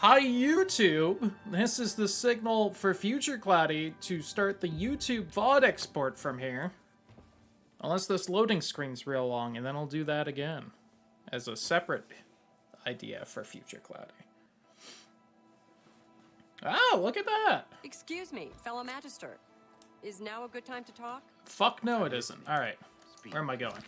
Hi YouTube! This is the signal for Future Cloudy to start the YouTube VOD export from here. Unless this loading screen's real long, and then I'll do that again. As a separate idea for Future Cloudy. Oh, look at that! Excuse me, fellow Magister. Is now a good time to talk? Fuck no it isn't. Alright. Where am I going?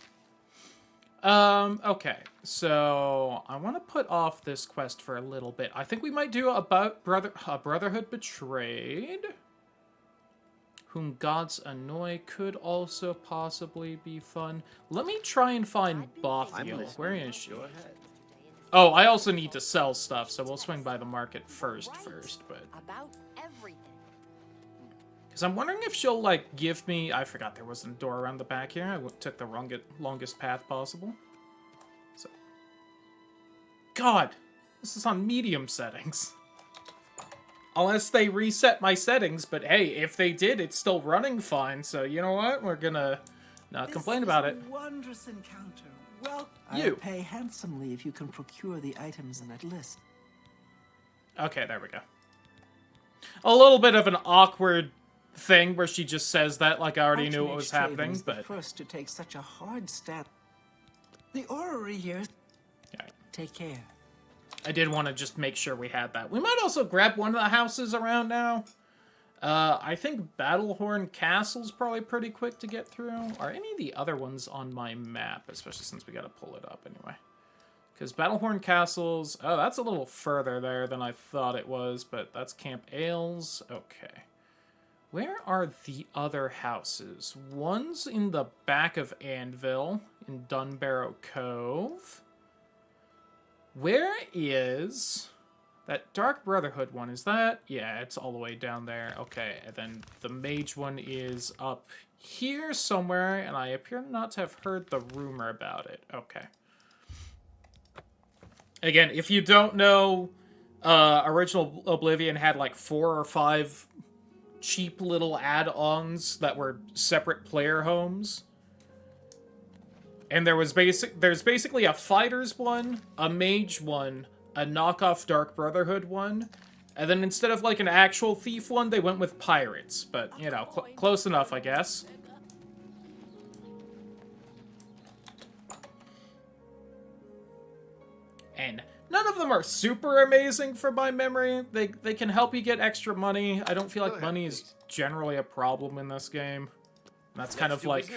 Okay. So, I want to put off this quest for a little bit. I think we might do about Brotherhood Betrayed. Whom Gods Annoy could also possibly be fun. Let me try and find Bothiel. Where is she? Oh, I also need to sell stuff, so we'll swing by the market first, but... About everything. Because I'm wondering if she'll, like, give me... I forgot there wasn't a door around the back here. I took the longest path possible. So... God! This is on medium settings. Unless they reset my settings, but hey, if they did, it's still running fine, so you know what? We're gonna not complain about it. Wondrous encounter. Well, you. I'll pay handsomely if you can procure the items in that list. Okay, there we go. A little bit of an awkward thing where she just says that like I already knew what was happening, was but... the first to take such a hard stand. The orrery here. Yeah. Take care. I did want to just make sure we had that. We might also grab one of the houses around now. I think Battlehorn Castle's probably pretty quick to get through. Are any of the other ones on my map? Especially since we gotta pull it up anyway. Because Battlehorn Castle's... Oh, that's a little further there than I thought it was, but that's Camp Ailes. Okay. Where are the other houses? One's in the back of Anvil, in Dunbarrow Cove. Where is... That Dark Brotherhood one, is that? Yeah, it's all the way down there. Okay, and then the mage one is up here somewhere, and I appear not to have heard the rumor about it. Okay. Again, if you don't know, original Oblivion had like 4 or 5 cheap little add-ons that were separate player homes. And there's basically a fighters one, a mage one, a knockoff Dark Brotherhood one, and then instead of like an actual thief one, they went with pirates. But, you know, close enough, I guess. And none of them are super amazing from my memory. They can help you get extra money. I don't feel like money is generally a problem in this game. That's kind of like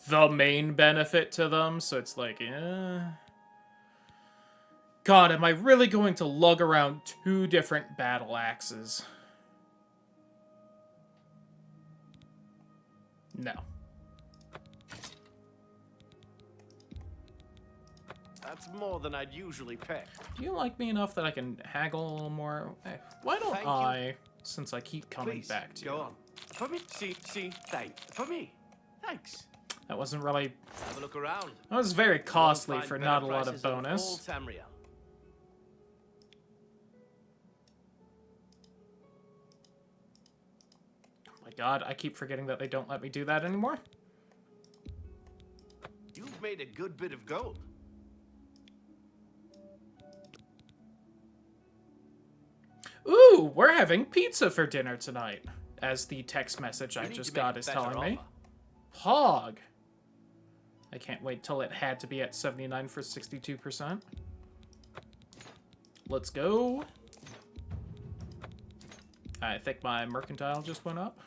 the main benefit to them, so it's like, God, am I really going to lug around 2 different battle axes? No. That's more than I'd usually pay. Do you like me enough that I can haggle a little more? Hey, why don't I, since I keep coming back to you? Go on. For me? For me. Thanks. That wasn't really... Have a look around. That was very costly for not a lot of bonus. All Tamriel. Oh my god, I keep forgetting that they don't let me do that anymore. You've made a good bit of gold. Ooh, we're having pizza for dinner tonight, as the text message I just got is telling me. Pog. I can't wait till it had to be at 79 for 62%. Let's go. I think my mercantile just went up.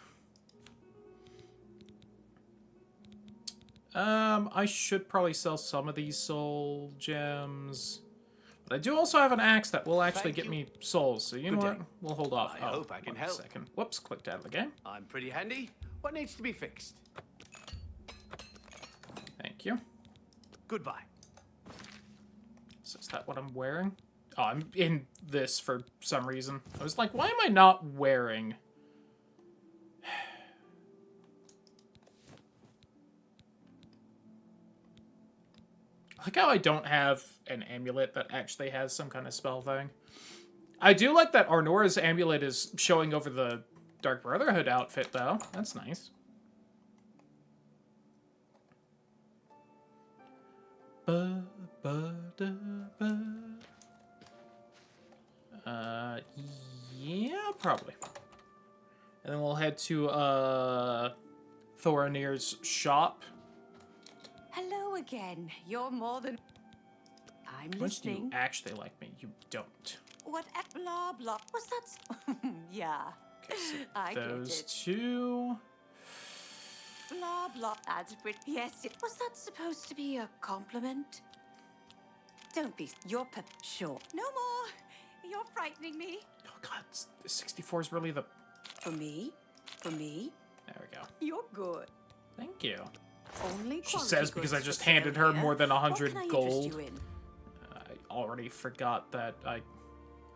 I should probably sell some of these soul gems. But I do also have an axe that will actually get me souls, so you know what? We'll hold off. I hope I can help. Second. Whoops, clicked out of the game. I'm pretty handy. What needs to be fixed? Thank you. Goodbye. So is that what I'm wearing? Oh, I'm in this for some reason. I was like, why am I not wearing... I like how I don't have an amulet that actually has some kind of spell thing. I do like that Arnora's amulet is showing over the Dark Brotherhood outfit, though. That's nice. Yeah, probably. And then we'll head to Thorinir's shop. Hello again. You're more than... I'm How much do you listening. actually like me? You don't. What? Blah, blah. What's that? Yeah. Okay, so I get those it. two. Blah, blah. That's pretty. Yes. Was that supposed to be a compliment? Don't be. You're sure. No more. You're frightening me. Oh god, 64 is really the... For me? For me? There we go. You're good. Thank you. Only She quality says because I goods just for handed sale her here. more than What 100 can I interest gold. you in? I already forgot that I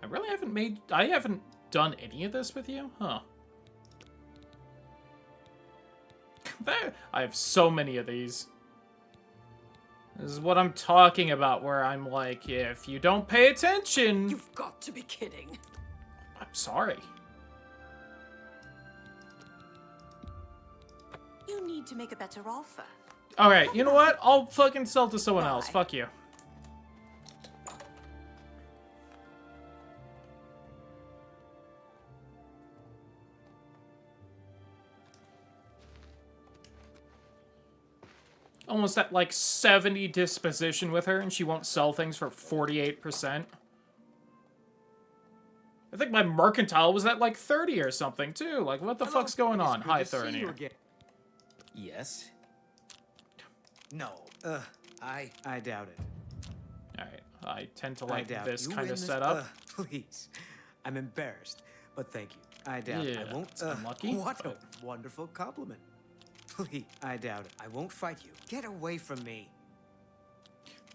really haven't done any of this with you? Huh. I have so many of these. This is what I'm talking about, where I'm like, if you don't pay attention... You've got to be kidding. I'm sorry. You need to make a better offer. Alright, you know what? I'll fucking sell to someone else. Bye. Fuck you. Almost at like 70 disposition with her, and she won't sell things for 48%. I think my mercantile was at like 30 or something too. Like, what the fuck's going on? It's Hi, good to see you Thorinir. again. Yes? No. I doubt it. Alright, I tend to I like doubt this you kind win of setup. Please. I'm embarrassed, but thank you. I doubt Yeah, I won't. it's unlucky, What a but- wonderful compliment. Please. I doubt it. I won't fight you. Get away from me.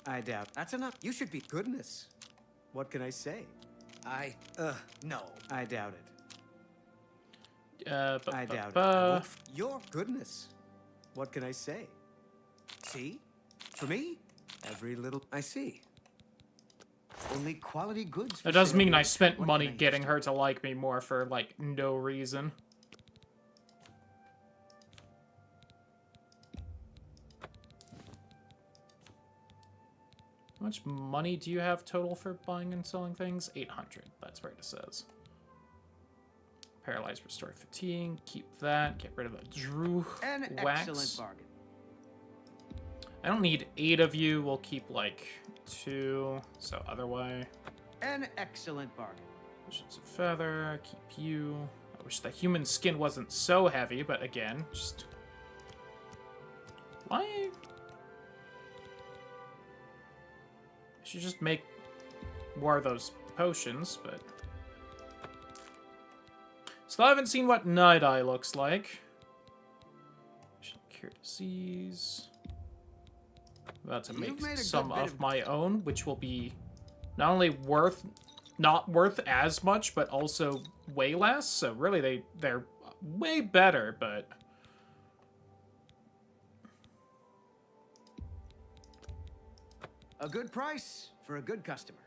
I doubt. That's enough. You should be goodness. What can I say? No. I doubt it. I doubt it. I won't your goodness. What can I say? See? For me, every little I see. Only quality goods. That does for mean sale I here. spent What money can I getting say? her to like me more for, like, no reason. How much money do you have total for buying and selling things? 800. That's where it says. Paralyze, restore fatigue. Keep that. Get rid of the Drew An wax. excellent bargain. I don't need 8 of you. We'll keep, like, 2. So, other way. An excellent bargain. Visions of feather. Keep you. I wish the human skin wasn't so heavy, but again, just... Why? I should just make more of those potions, but... Still haven't seen what Night Eye looks like. Should cure disease. About to make You've made a good some bit of of- my own, which will be not only not worth as much, but also way less. So really, they're way better, but... A good price for a good customer.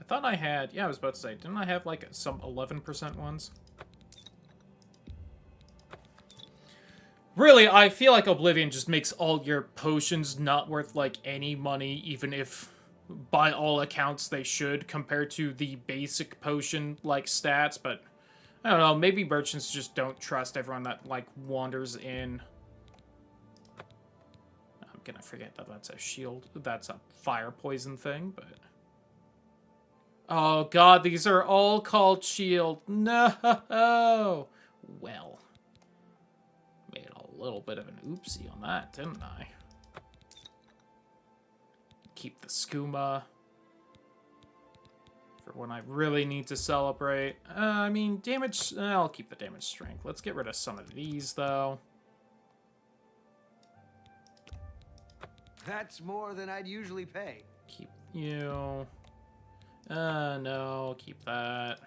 I thought I had... Yeah, I was about to say, didn't I have, like, some 11% ones? Really, I feel like Oblivion just makes all your potions not worth, like, any money, even if, by all accounts, they should, compared to the basic potion, like, stats, but... I don't know, maybe merchants just don't trust everyone that, like, wanders in. I'm gonna forget that that's a shield. That's a fire poison thing, but... Oh, God, these are all called shield. No! Well. Made a little bit of an oopsie on that, didn't I? Keep the skooma. For when I really need to celebrate. I mean, damage... I'll keep the damage strength. Let's get rid of some of these, though. That's more than I'd usually pay. Keep you... no, keep that.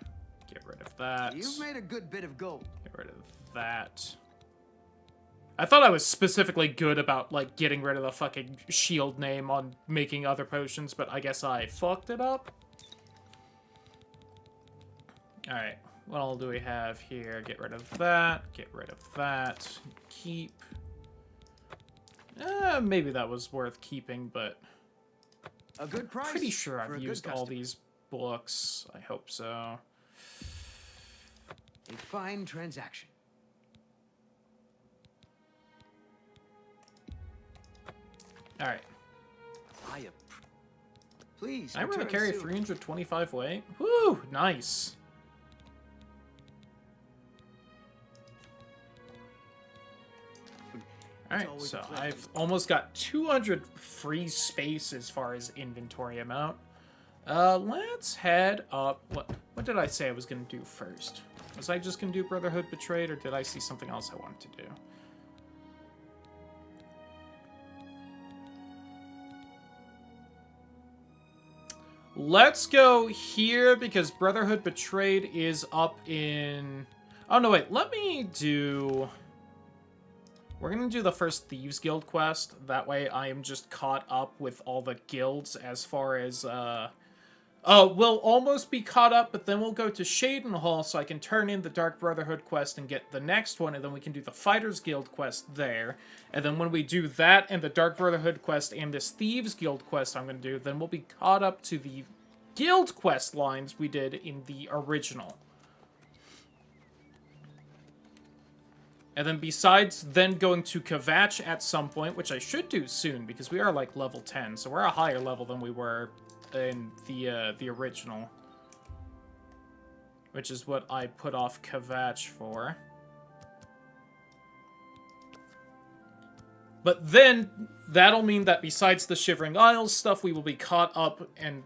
Get rid of that. You've made a good bit of gold. Get rid of that. I thought I was specifically good about, like, getting rid of the fucking shield name on making other potions, but I guess I fucked it up. Alright, what all do we have here? Get rid of that. Get rid of that. Keep. Maybe that was worth keeping, but A good price. Pretty sure for I've a good used all customer. these books. I hope so. A fine transaction. All right. Please. I really return carry soon. 325 weight. Woo, nice. Alright, always so a pleasure. I've almost got 200 free space as far as inventory amount. Let's head up. What did I say I was going to do first? Was I just going to do Brotherhood Betrayed, or did I see something else I wanted to do? Let's go here, because Brotherhood Betrayed is up in... Oh, no, wait. Let me do... We're going to do the first Thieves Guild quest. That way I am just caught up with all the guilds as far as... we'll almost be caught up, but then we'll go to Shadenhall so I can turn in the Dark Brotherhood quest and get the next one, and then we can do the Fighters Guild quest there. And then when we do that and the Dark Brotherhood quest and this Thieves Guild quest I'm going to do, then we'll be caught up to the guild quest lines we did in the original. And then besides then going to Kvatch at some point, which I should do soon, because we are like level 10, so we're a higher level than we were in the original. Which is what I put off Kvatch for. But then, that'll mean that besides the Shivering Isles stuff, we will be caught up and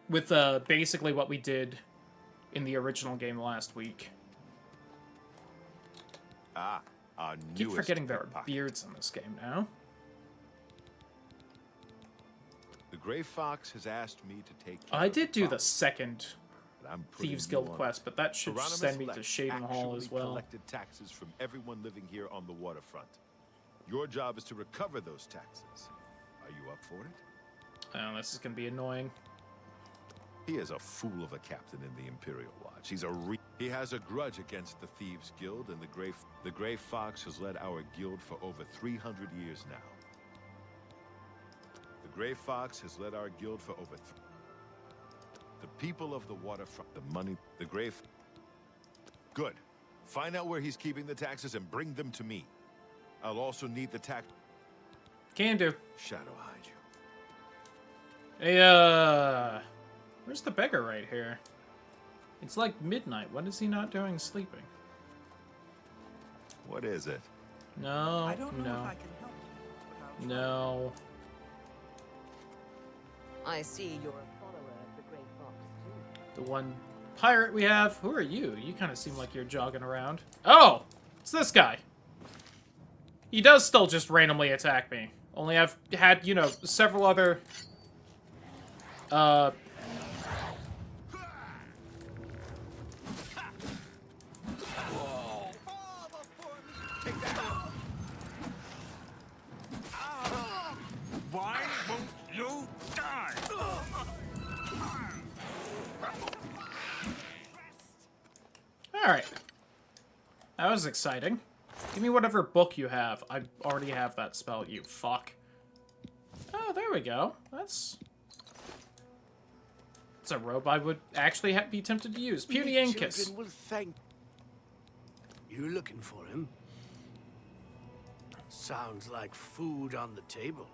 with basically what we did in the original game last week. Our Keep newest forgetting there are pickpocket. beards in this game now. The Gray Fox has asked me to take care I of did do the fox, second but I'm putting Thieves you Guild on quest, but that should Hieronymus send me to Lex Shadenhall as actually well. collected taxes from everyone living here on the waterfront. Your job is to recover those taxes. Are you up for it? Oh, this is gonna be annoying. He is a fool of a captain in the Imperial Watch. He has a grudge against the Thieves Guild, and the Gray Fox has led our guild for over 300 years now. The Gray Fox has led our guild for over the people of the waterfront, the money, the Gray Good. Find out where he's keeping the taxes and bring them to me. I'll also need the tax... Can do. Shadow hide you. Hey, where's the beggar right here? It's like midnight. What is he not doing sleeping? What is it? No, I don't know no, if I can help you, but I'll try. no. I see you're a follower of the Great Fox, too. The one pirate we have. Who are you? You kind of seem like you're jogging around. Oh, it's this guy. He does still just randomly attack me. Only I've had, you know, several other... Why won't you die? Alright. That was exciting. Give me whatever book you have. I already have that spell, you fuck. Oh, there we go. That's a robe I would actually be tempted to use. Puny Incus. Children will thank You looking for him? Sounds like food on the table.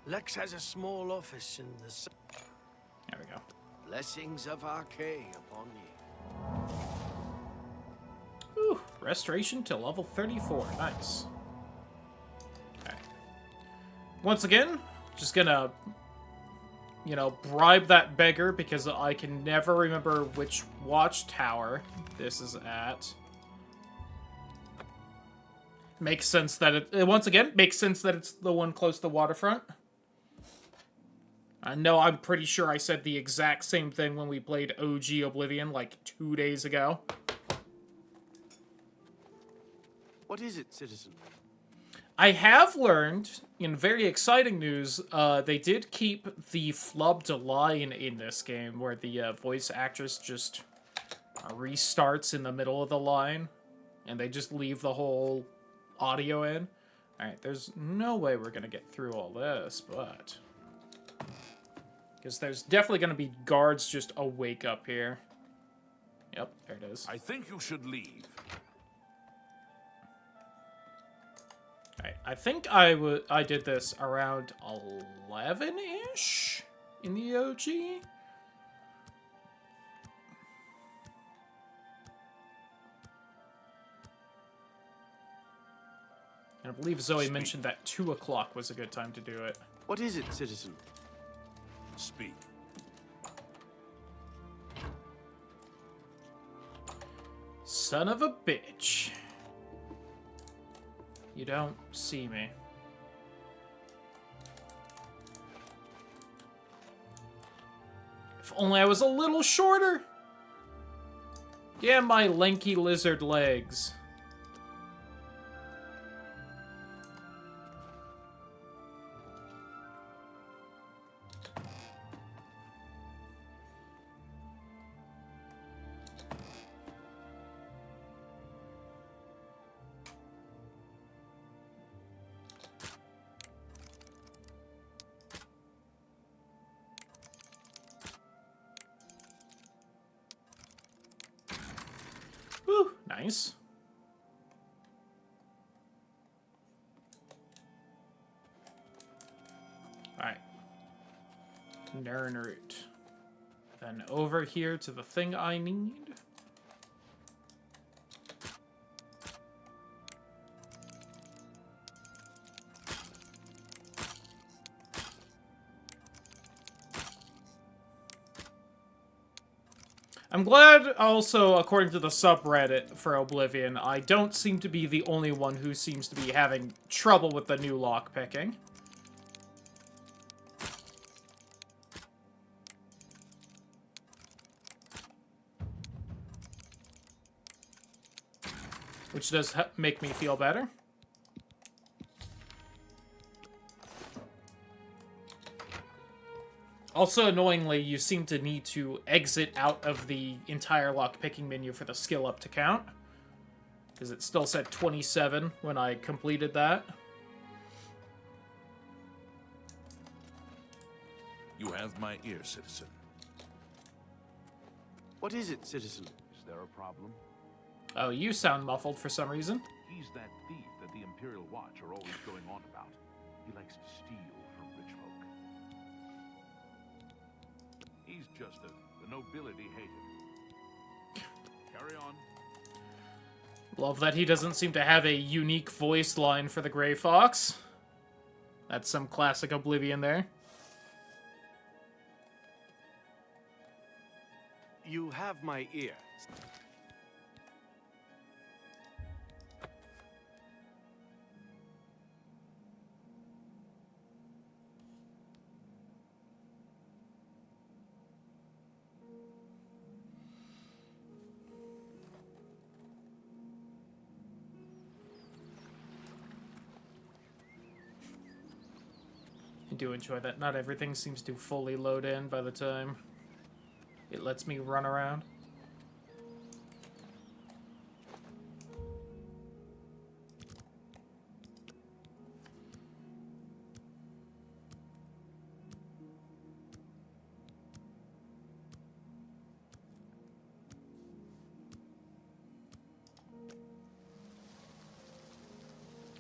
Lex has a small office in the... There we go. Blessings of Arcane upon you. Ooh, restoration to level 34. Nice. Alright. Once again, just gonna, you know, bribe that beggar because I can never remember which watchtower this is at. Makes sense that it, once again, makes sense that it's the one close to the waterfront. I know I'm pretty sure I said the exact same thing when we played OG Oblivion like 2 days ago. What is it, citizen? I have learned, in very exciting news, they did keep the flubbed line in this game, where the voice actress just restarts in the middle of the line, and they just leave the whole audio in. Alright, there's no way we're gonna get through all this, but... Because there's definitely going to be guards just awake up here. Yep, there it is. I think you should leave. Alright, I think I did this around 11-ish in the OG. And I believe Zoe mentioned that 2 o'clock was a good time to do it. What is it, citizen? Speak. Son of a bitch. You don't see me. If only I was a little shorter. Damn my lanky lizard legs. Whew, nice. Alright. Nern root. Then over here to the thing I need. I'm glad also, according to the subreddit for Oblivion, I don't seem to be the only one who seems to be having trouble with the new lockpicking. Which does make me feel better. Also, annoyingly, you seem to need to exit out of the entire lockpicking menu for the skill up to count. Because it still said 27 when I completed that. You have my ear, citizen. What is it, citizen? Is there a problem? Oh, you sound muffled for some reason. He's that thief that the Imperial Watch are always going on about. He likes to steal from rich folk. He's just the nobility hate him. Carry on. Love that he doesn't seem to have a unique voice line for the Grey Fox. That's some classic Oblivion there. You have my ear. I do enjoy that not everything seems to fully load in by the time it lets me run around.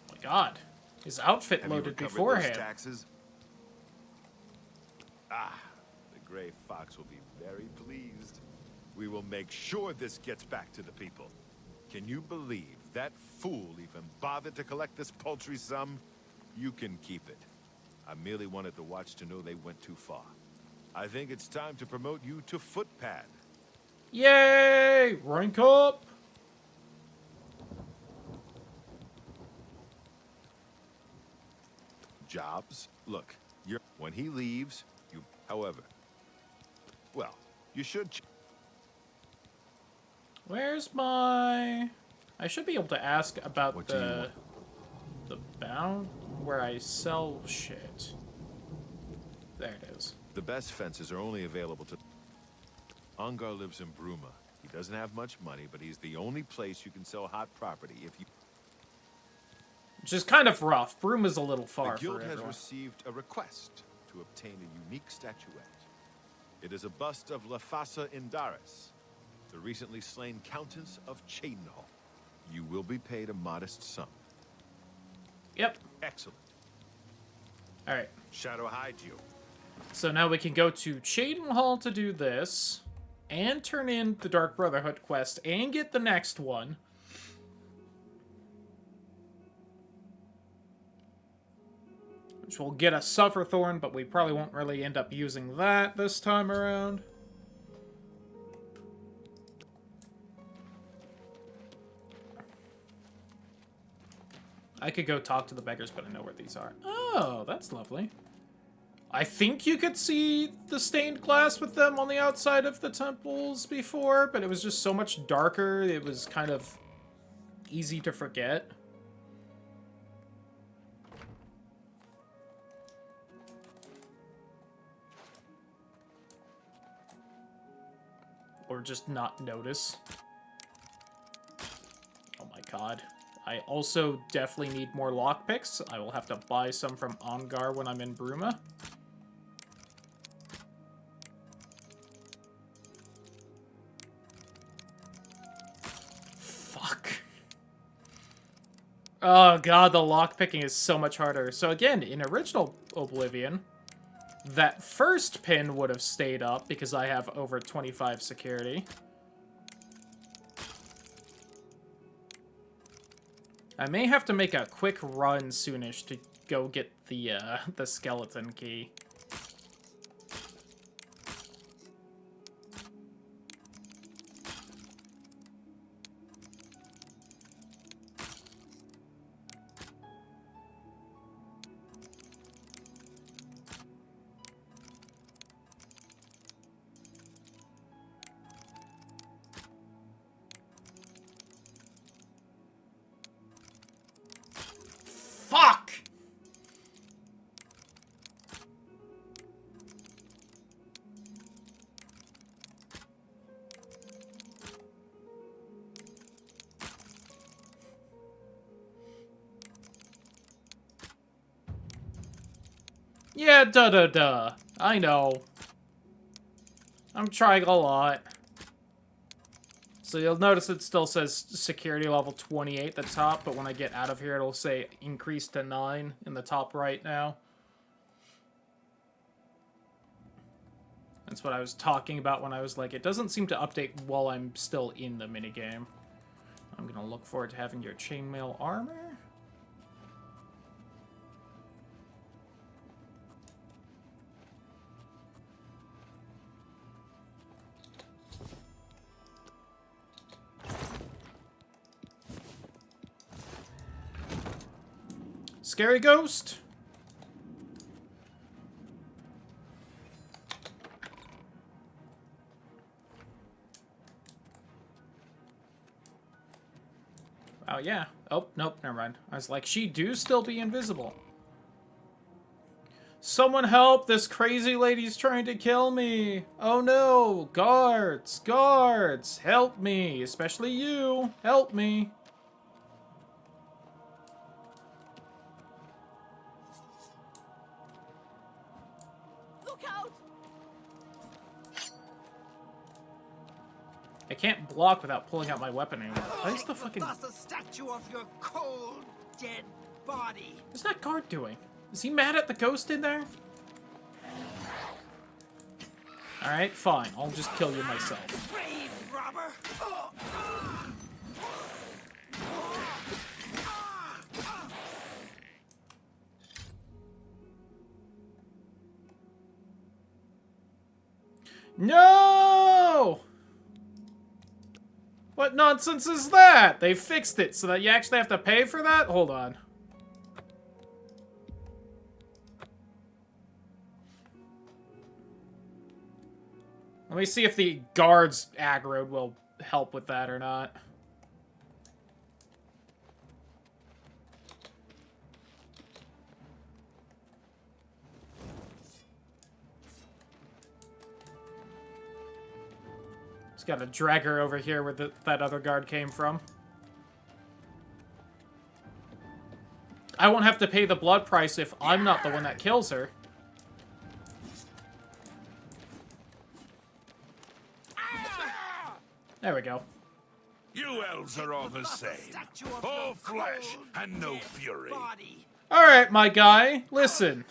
Oh my god. His outfit Have you loaded recovered beforehand. those taxes? Ah, the Gray Fox will be very pleased. We will make sure this gets back to the people. Can you believe that fool even bothered to collect this paltry sum? You can keep it. I merely wanted the Watch to know they went too far. I think it's time to promote you to footpad. Yay! Rank up! Jobs? Look, when he leaves, however, well, you should... Where's my... I should be able to ask about What do you want? the bound where I sell shit. There it is. The best fences are only available to... Ongar lives in Bruma. He doesn't have much money, but he's the only place you can sell hot property if you... Which is kind of rough. Bruma's a little far The guild for has everyone. received a request to obtain a unique statuette. It is a bust of Lafasa Indaris, the recently slain Countess of Cheydinhal. You will be paid a modest sum. Yep. Excellent. Alright. Shadow hide you. So now we can go to Cheydinhal to do this, and turn in the Dark Brotherhood quest, and get the next one. Which will get us Sufferthorn, but we probably won't really end up using that this time around. I could go talk to the beggars, but I know where these are. Oh, that's lovely. I think you could see the stained glass with them on the outside of the temples before, but it was just so much darker, it was kind of easy to forget. Or just not notice. Oh my god. I also definitely need more lockpicks. I will have to buy some from Ongar when I'm in Bruma. Fuck. Oh god, the lockpicking is so much harder. So again, in original Oblivion, that first pin would have stayed up because I have over 25 security. I may have to make a quick run soonish to go get the skeleton key. Fuck! Yeah, duh. I know. I'm trying a lot. So you'll notice it still says security level 28 at the top, but when I get out of here, it'll say increase to 9 in the top right now. That's what I was talking about when I was like, it doesn't seem to update while I'm still in the minigame. I'm gonna look forward to having your chainmail armor. Scary ghost. Oh, yeah. Oh, nope, never mind. I was like, she do still be invisible. Someone help! This crazy lady's trying to kill me! Oh no! Guards! Guards! Help me! Especially you! Help me! I can't block without pulling out my weapon anymore. Why is the fucking... That's a statue of your cold, dead body. What's that guard doing? Is he mad at the ghost in there? Alright, fine. I'll just kill you myself. Brave robber. No! What nonsense is that? They fixed it so that you actually have to pay for that? Hold on. Let me see if the guards aggro will help with that or not. Just gotta drag her over here where that other guard came from. I won't have to pay the blood price if I'm not the one that kills her. There we go. You elves are all the same. All flesh and no fury. Alright, my guy, listen.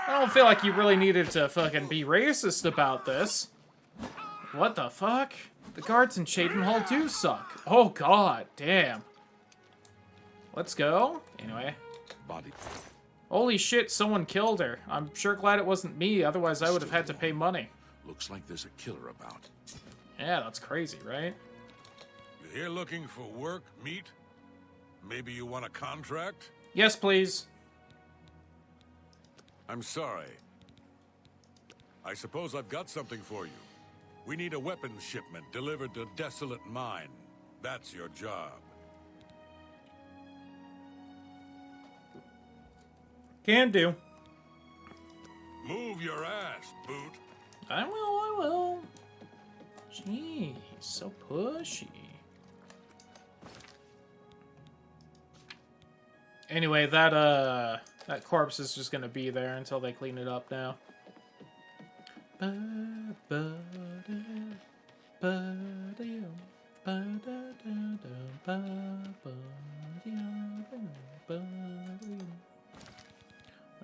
I don't feel like you really needed to fucking be racist about this. What the fuck? The guards in Shaden Hall do suck. Oh god, damn. Let's go. Anyway. Body. Holy shit, someone killed her. I'm sure glad it wasn't me, otherwise I would have had to pay money. Looks like there's a killer about. Yeah, that's crazy, right? You here looking for work, meat? Maybe you want a contract? Yes, please. I'm sorry. I suppose I've got something for you. We need a weapons shipment delivered to Desolate Mine. That's your job. Can do. Move your ass, Boot. I will. Jeez, so pushy. Anyway, that corpse is just gonna be there until they clean it up now.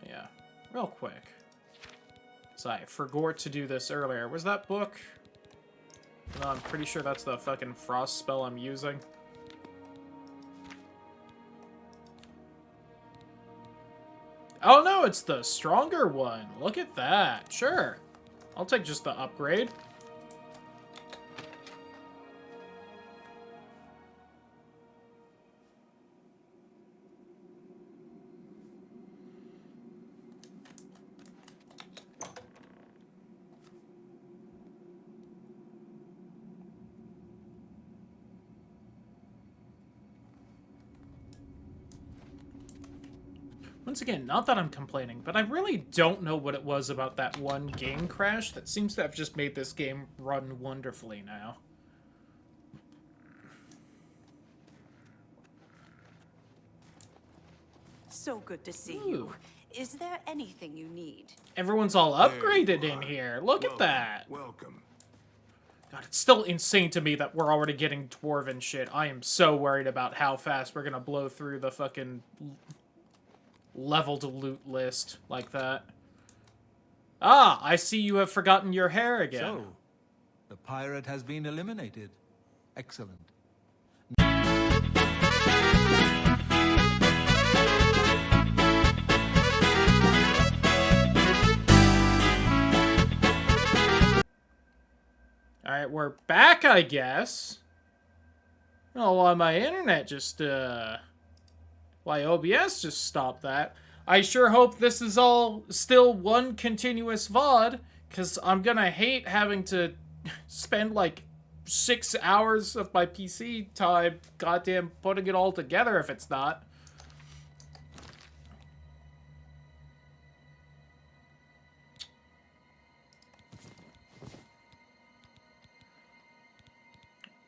Yeah, real quick. So I forgot to do this earlier. Was that book? No, I'm pretty sure that's the fucking frost spell I'm using. Oh no, it's the stronger one. Look at that. Sure. I'll take just the upgrade. Once again, not that I'm complaining, but I really don't know what it was about that one game crash that seems to have just made this game run wonderfully now. So good to see you. Is there anything you need? Everyone's all upgraded in here. Look at that. Welcome. God, it's still insane to me that we're already getting dwarven shit. I am so worried about how fast we're gonna blow through the fucking leveled loot list like that. Ah, I see you have forgotten your hair again. So, the pirate has been eliminated. Excellent. Alright, we're back, I guess. Oh, why my internet just, why OBS just stopped that. I sure hope this is all still one continuous VOD, because I'm gonna hate having to spend, like, 6 hours of my PC time goddamn putting it all together if it's not.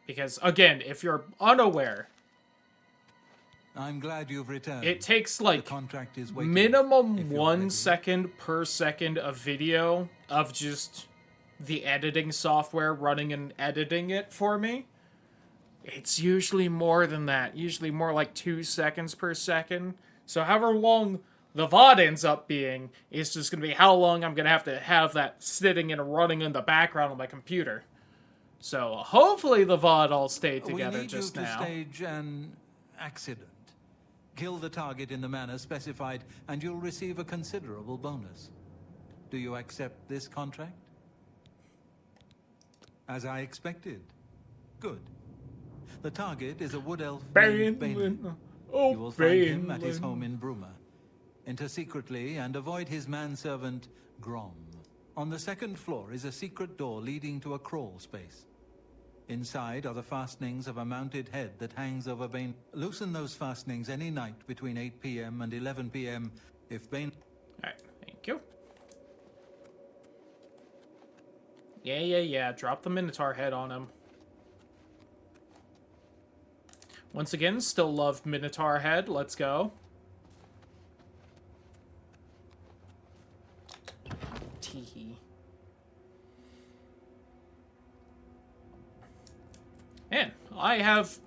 Because, again, if you're unaware, I'm glad you've returned. it takes, like, The contract is waiting. minimum If you're 1 ready. second per second of video of just the editing software running and editing it for me. It's usually more than that. Usually more like 2 seconds per second. So however long the VOD ends up being is just going to be how long I'm going to have that sitting and running in the background on my computer. So hopefully the VOD all stayed together we need just you to now. stage an accident. Kill the target in the manner specified, and you'll receive a considerable bonus. Do you accept this contract? As I expected. Good. The target is a wood elf named Bainlin. Oh, You will find him at his Bainlin. home in Bruma. Enter secretly and avoid his manservant, Grom. On the second floor is a secret door leading to a crawl space. Inside are the fastenings of a mounted head that hangs over Bain. Loosen those fastenings any night between 8 p.m. and 11 p.m. if Bain... Alright, thank you. Yeah. Drop the Minotaur head on him. Once again, still love Minotaur head. Let's go. Teehee. Man, I have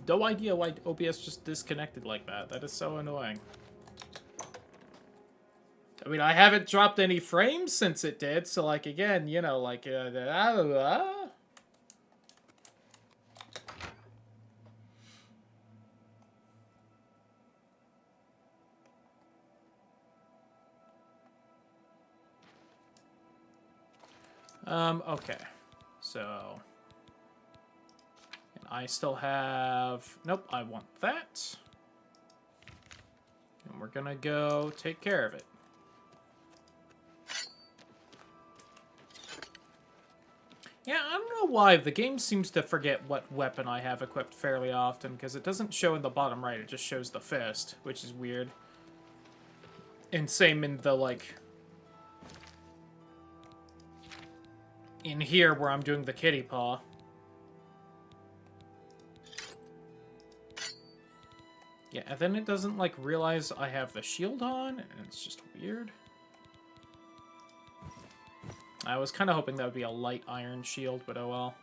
no idea why OBS just disconnected like that. That is so annoying. I mean, I haven't dropped any frames since it did, so, like, again, you know, like, okay. So... And I still have... Nope, I want that. And we're gonna go take care of it. Yeah, I don't know why. The game seems to forget what weapon I have equipped fairly often, because it doesn't show in the bottom right, it just shows the fist, which is weird. And same in the, like... in here, where I'm doing the kitty paw. Yeah, and then it doesn't, like, realize I have the shield on, and it's just weird. I was kind of hoping that would be a light iron shield, but oh well.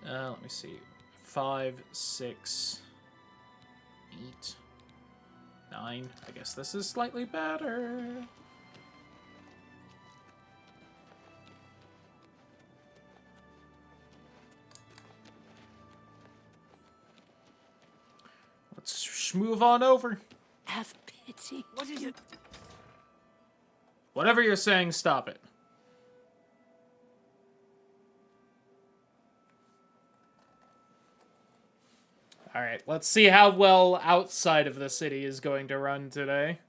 Let me see. 5, 6, 8, 9. I guess this is slightly better. Let's move on over. Have pity. What is it? Whatever you're saying, stop it. Alright, let's see how well outside of the city is going to run today.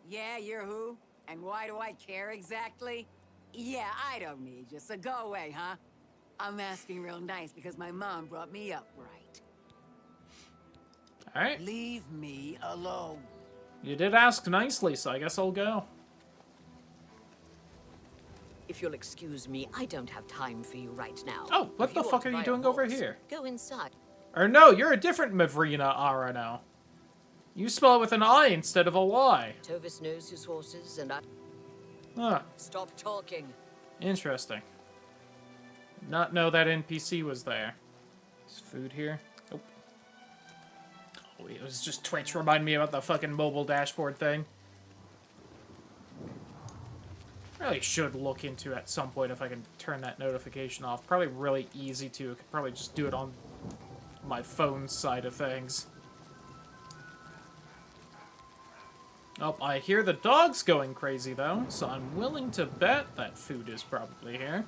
Yeah, you're who? And why do I care exactly? Yeah, I don't need you, so go away, huh? I'm asking real nice because my mom brought me up right. Alright. Leave me alone. You did ask nicely, so I guess I'll go. If you'll excuse me, I don't have time for you right now. Oh, what the fuck are you doing over horse, here? Go inside. Or no, you're a different Mavrina Arano. You spell it with an I instead of a Y. Tovis knows his horses, and I... Huh. Stop talking. Interesting. Not know that NPC was there. Is food here? Nope. Oh, it was just Twitch reminding me about the fucking mobile dashboard thing. Really should look into at some point if I can turn that notification off. Probably really easy to. I could probably just do it on my phone side of things. Oh, I hear the dog's going crazy though, so I'm willing to bet that food is probably here.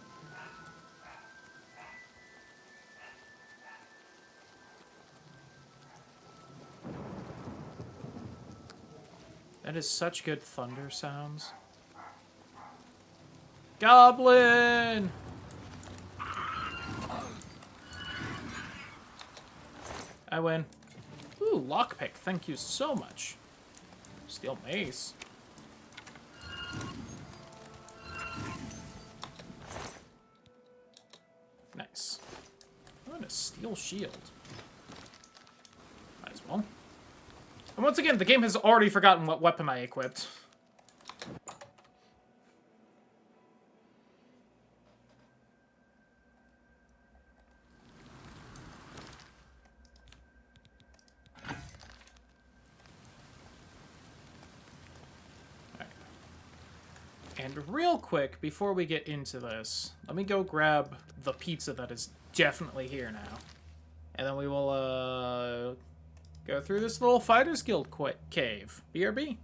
That is such good thunder sounds. Goblin! I win. Ooh, lockpick. Thank you so much. Steel mace. Nice. Oh, and a steel shield. Might as well. And once again, the game has already forgotten what weapon I equipped. And real quick, before we get into this, let me go grab the pizza that is definitely here now. And then we will, go through this little Fighters Guild cave. BRB.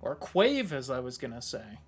Or quave, as I was gonna say.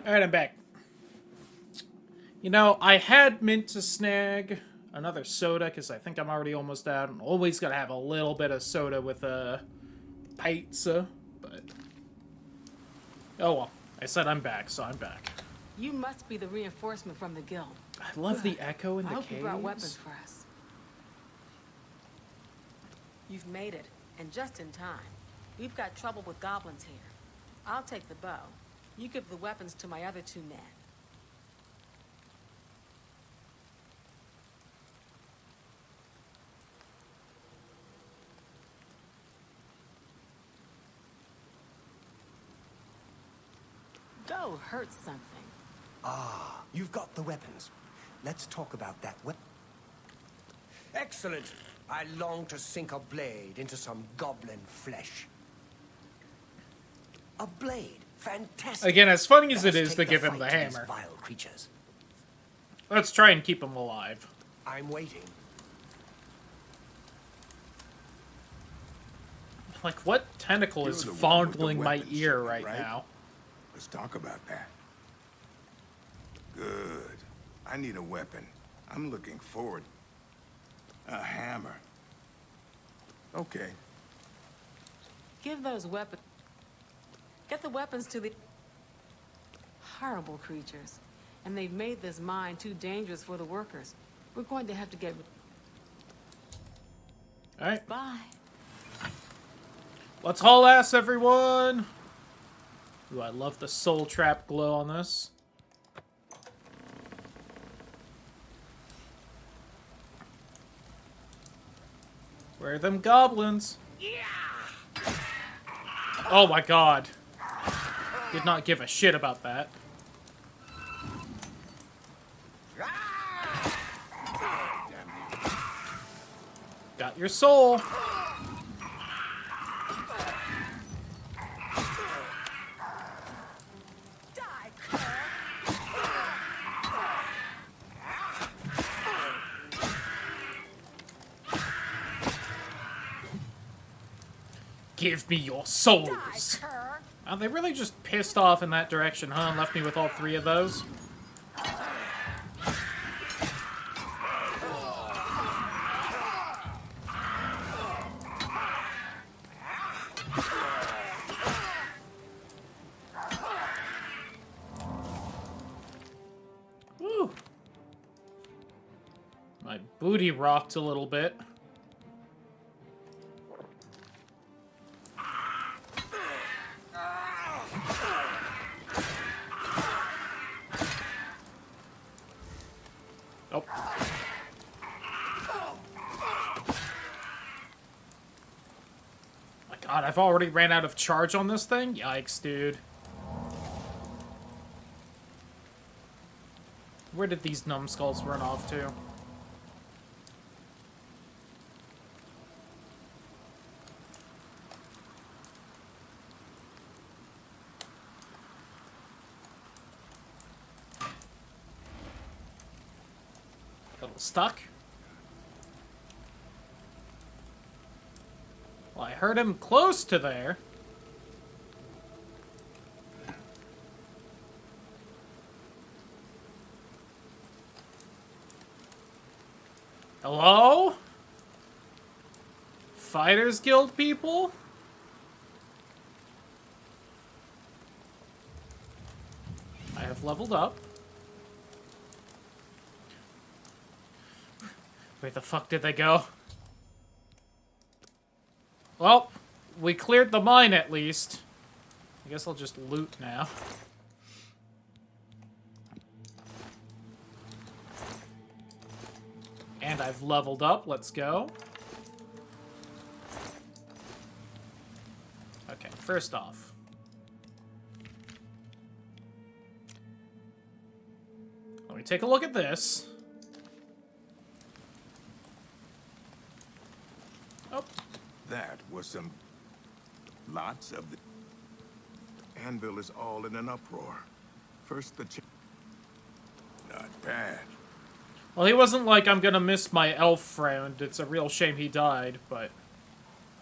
Alright, I'm back. You know, I had meant to snag another soda, because I think I'm already almost out. I'm always gotta have a little bit of soda with a pizza, but... Oh well. I said I'm back, so I'm back. You must be the reinforcement from the guild. I love the echo in I the hope you brought weapons caves. for us. You've made it, and just in time. We've got trouble with goblins here. I'll take the bow. You give the weapons to my other 2 men. Go hurt something. Ah, you've got the weapons. Let's talk about that weapon. Excellent. I long to sink a blade into some goblin flesh. A blade. Fantastic. Again, as funny as Let it us is take to give him fight the to these hammer, vile creatures. let's try and keep him alive. I'm waiting. Like, what tentacle You're is the one with the fondling my weapons, ear right right? now? Let's talk about that. Good. I need a weapon. I'm looking forward. A hammer. Okay. Give those weapons. Get the weapons to the horrible creatures. And they've made this mine too dangerous for the workers. We're going to have to get... Alright. Bye. Let's haul ass, everyone! Ooh, I love the soul trap glow on this. Where are them goblins? Yeah! Oh my god. Did not give a shit about that. Got your soul. Give me your souls. Oh, they really just pissed off in that direction, huh? And left me with all 3 of those. Woo. My booty rocked a little bit. Oh. My god, I've already ran out of charge on this thing? Yikes, dude. Where did these numbskulls run off to? Little stuck. Well, I heard him close to there. Hello? Fighters Guild people? I have leveled up. Where the fuck did they go? Well, we cleared the mine at least. I guess I'll just loot now. And I've leveled up. Let's go. Okay, first off. Let me take a look at this. Oh. That was some... Lots of the... Anvil is all in an uproar. First the... Not bad. Well, he wasn't like, I'm gonna miss my elf friend. It's a real shame he died, but...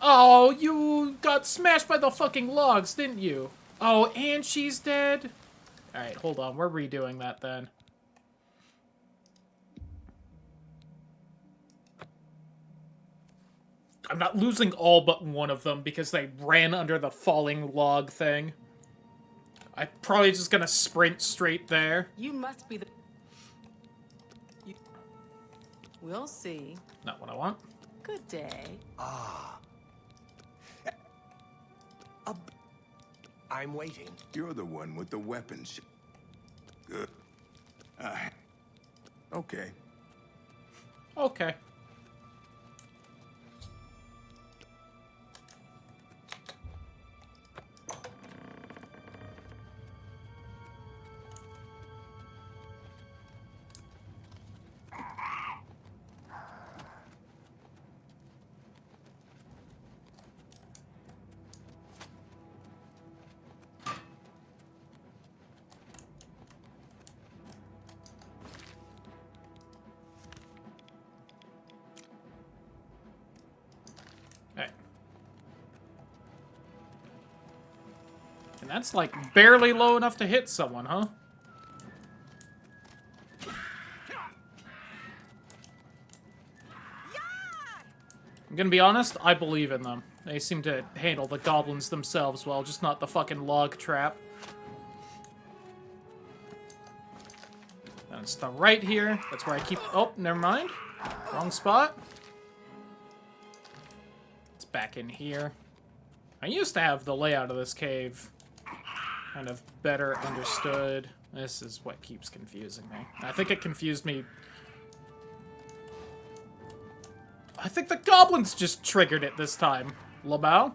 Oh, you got smashed by the fucking logs, didn't you? Oh, and she's dead? Alright, hold on. We're redoing that then. I'm not losing all but one of them because they ran under the falling log thing. I'm probably just gonna sprint straight there. You must be the... We'll see. Not what I want. Good day. Ah. I'm waiting. You're the one with the weapons. Good. Okay. Okay. And that's like barely low enough to hit someone, huh? I'm gonna be honest, I believe in them. They seem to handle the goblins themselves well, just not the fucking log trap. That's the right here. That's where I keep... Oh, never mind. Wrong spot. It's back in here. I used to have the layout of this cave kind of better understood. This is what keeps confusing me. I think it confused me. I think the goblins just triggered it this time. Lamau?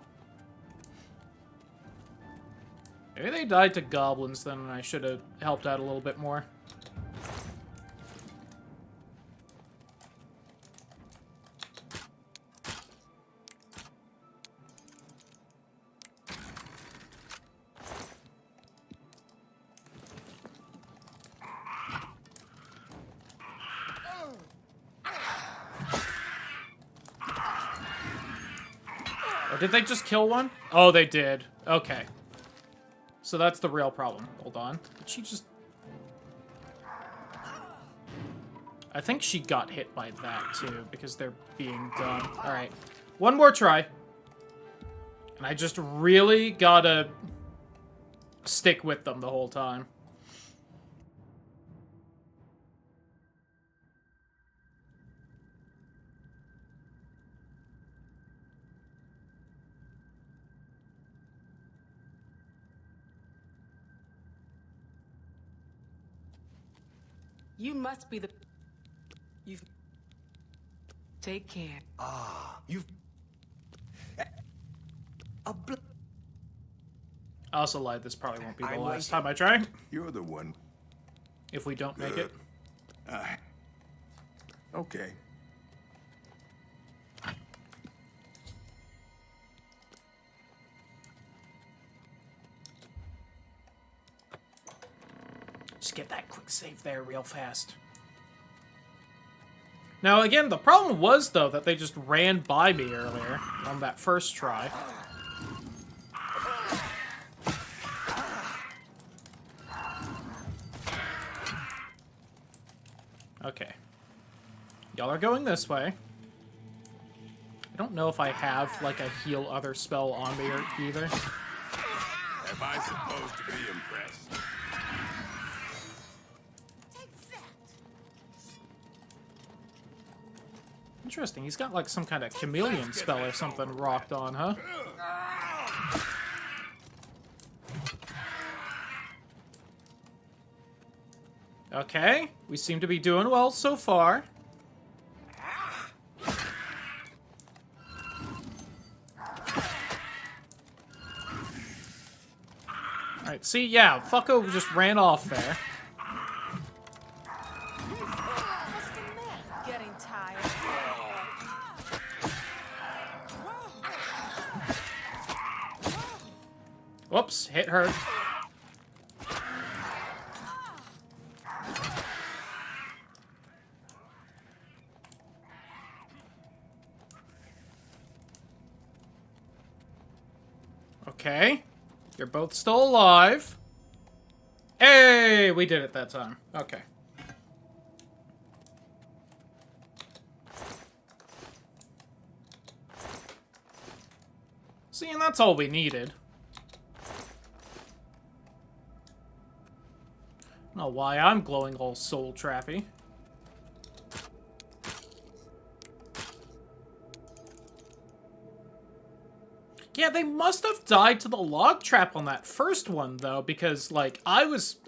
Maybe they died to goblins then, and I should have helped out a little bit more. Did they just kill one? Oh, they did. Okay. So that's the real problem. Hold on. Did she just... I think she got hit by that, too, because they're being dumb. Alright. One more try. And I just really gotta stick with them the whole time. You must be the... You've... Take care. Ah, you've... I also lied, this probably won't be the I'm last waiting. time I try. You're the one. If we don't make it. Okay. Just get that quick save there real fast. Now, again, the problem was, though, that they just ran by me earlier on that first try. Okay. Y'all are going this way. I don't know if I have, like, a heal other spell on me either. Am I supposed to be impressed? Interesting, he's got, like, some kind of chameleon spell or something rocked on, huh? Okay, we seem to be doing well so far. Alright, see, yeah, fucko just ran off there. Getting tired. Whoops, hit her. Okay. You're both still alive. Hey, we did it that time. Okay. See, and that's all we needed. I don't know why I'm glowing all soul trappy. Yeah, they must have died to the log trap on that first one, though, because, like, I was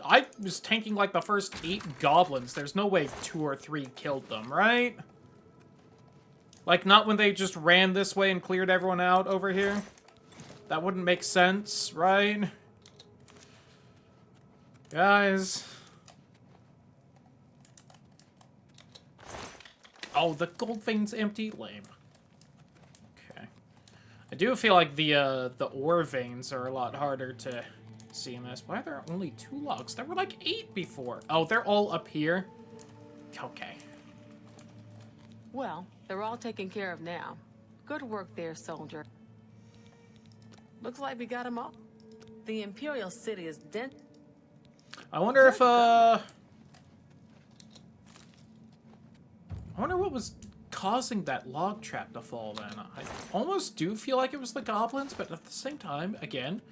tanking, like, the first 8 goblins. There's no way 2 or 3 killed them, right? Like, not when they just ran this way and cleared everyone out over here? That wouldn't make sense, right? Guys. Oh, the gold vein's empty? Lame. Okay. I do feel like the ore veins are a lot harder to see in this. Why are there only 2 logs? There were like 8 before. Oh, they're all up here? Okay. Well, they're all taken care of now. Good work there, soldier. Looks like we got them all. The Imperial City is dense. I wonder if, I wonder what was causing that log trap to fall then. I almost do feel like it was the goblins, but at the same time, again,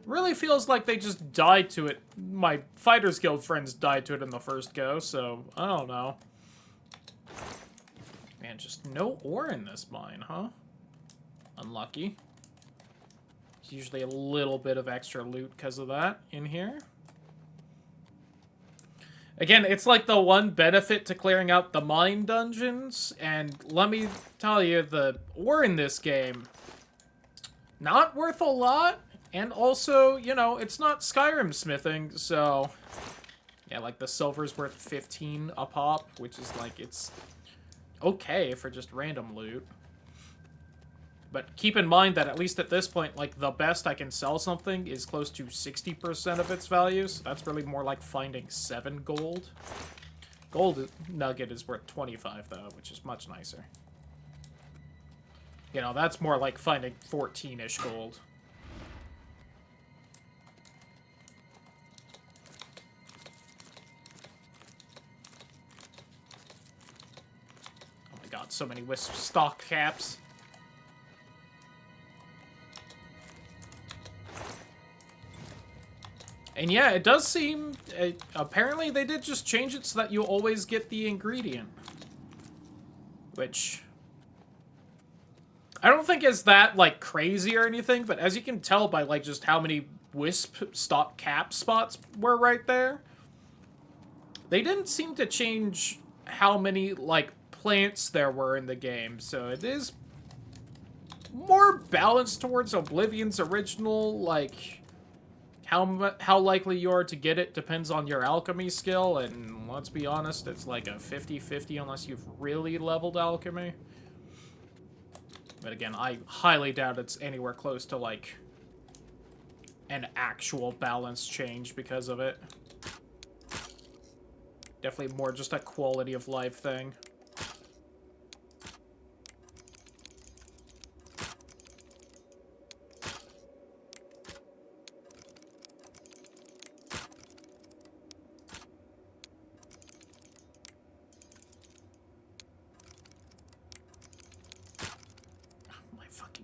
really feels like they just died to it. My Fighters Guild friends died to it in the first go, so I don't know. Man, just no ore in this mine, huh? Unlucky. There's usually a little bit of extra loot because of that in here. Again, it's like the one benefit to clearing out the mine dungeons, and let me tell you, the ore in this game, not worth a lot, and also, you know, it's not Skyrim smithing, so, yeah, like, the silver's worth 15 a pop, which is, like, it's okay for just random loot. But keep in mind that at least at this point, like, the best I can sell something is close to 60% of its value, so that's really more like finding 7 gold. Gold nugget is worth 25, though, which is much nicer. You know, that's more like finding 14-ish gold. Oh my god, so many wisp stock caps. And yeah, it does seem... apparently they did just change it so that you always get the ingredient. Which... I don't think is that, like, crazy or anything, but as you can tell by, like, just how many wisp stock cap spots were right there, they didn't seem to change how many, like, plants there were in the game, so it is more balanced towards Oblivion's original, like... How likely you are to get it depends on your alchemy skill, and let's be honest, it's like a 50-50 unless you've really leveled alchemy. But again, I highly doubt it's anywhere close to, like, an actual balance change because of it. Definitely more just a quality of life thing.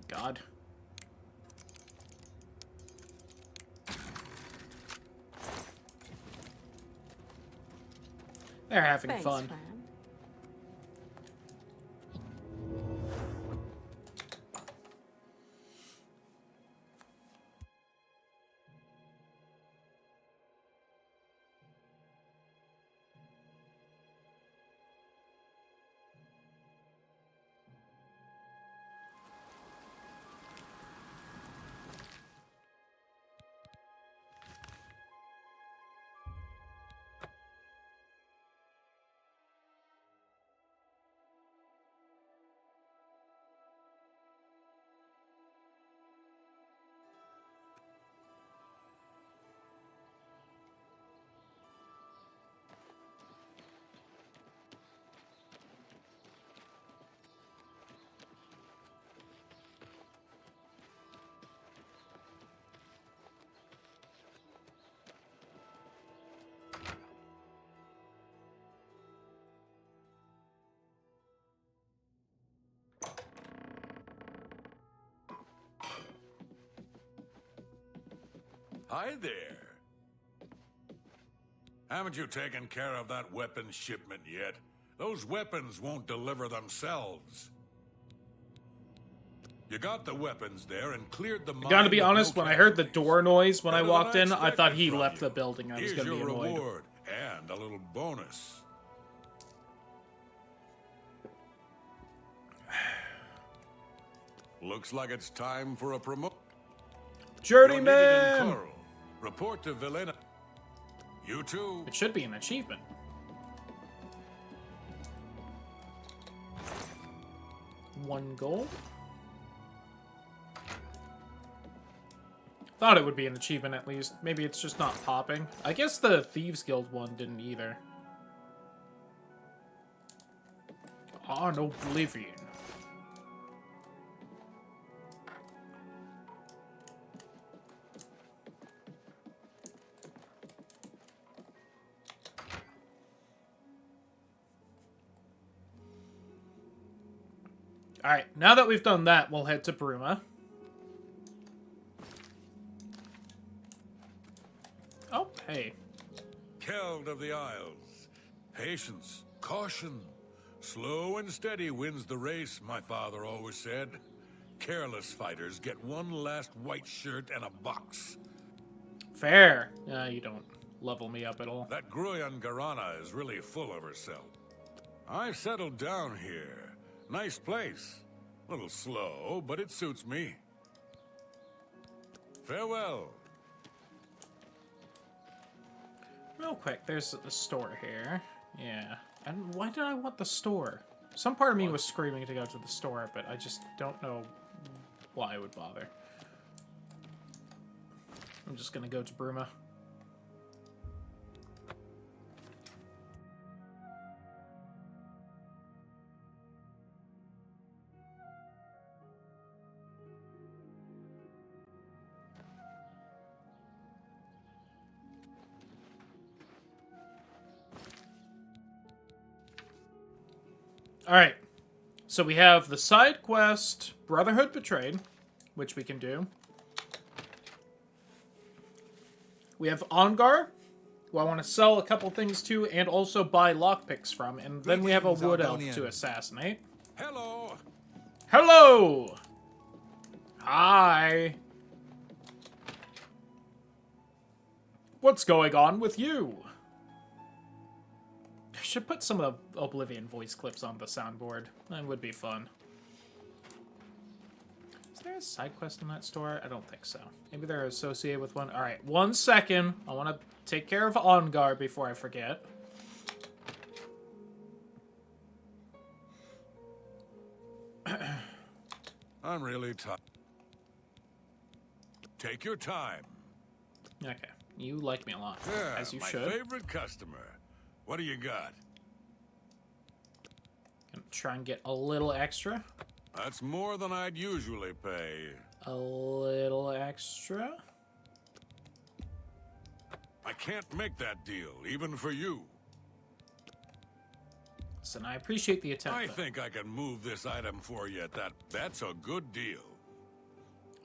God. They're having fun. Fran. Hi there. Haven't you taken care of that weapons shipment yet? Those weapons won't deliver themselves. You got the weapons there and cleared the mine. I gotta be with honest, no when I heard the casualties. door noise when I Better than walked in, I expected thought he from left you. the building. I was Here's gonna be your annoyed. reward and a little bonus. Looks like it's time for a promotion. Journeyman! Report to Vilena. You too. It should be an achievement. One gold. Thought it would be an achievement at least. Maybe it's just not popping. I guess the Thieves Guild one didn't either. On Oblivion. Alright, now that we've done that, we'll head to Bruma. Oh, hey. Keld of the Isles. Patience, caution. Slow and steady wins the race, my father always said. Careless fighters get one last white shirt and a box. Fair. You don't level me up at all. That Gruyan Garana is really full of herself. I've settled down here. Nice place. A little slow, but it suits me. Farewell. Real quick, there's a store here. Yeah. And why did I want the store? Some part of me was screaming to go to the store, but I just don't know why I would bother. I'm just gonna go to Bruma. Alright, so we have the side quest, Brotherhood Betrayed, which we can do. We have Ongar, who I want to sell a couple things to and also buy lockpicks from. And then we have a wood elf to assassinate. Hello! Hello! Hi! What's going on with you? I should put some of the Oblivion voice clips on the soundboard. That would be fun. Is there a side quest in that store? I don't think so. Maybe they're associated with one. Alright, 1 second. I want to take care of Ongar before I forget. I'm really tired. Take your time. Okay. You like me a lot, Yeah, as you my should. favorite customer. What do you got? Gonna try and get a little extra. That's more than I'd usually pay. A little extra. I can't make that deal, even for you. Listen, I appreciate the attempt. I think I can move this item for you at that. That's a good deal.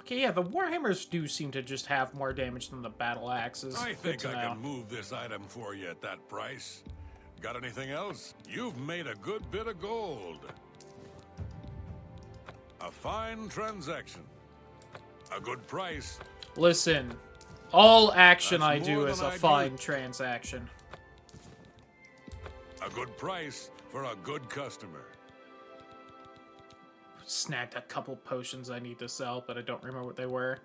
Okay, yeah, the Warhammers do seem to just have more damage than the battle axes. I Good think to I know. can move this item for you at that price. Got anything else? You've made a good bit of gold. A fine transaction. A good price. Listen, all action That's I do more is than a I do. fine transaction. A good price for a good customer. Snagged a couple potions I need to sell, but I don't remember what they were.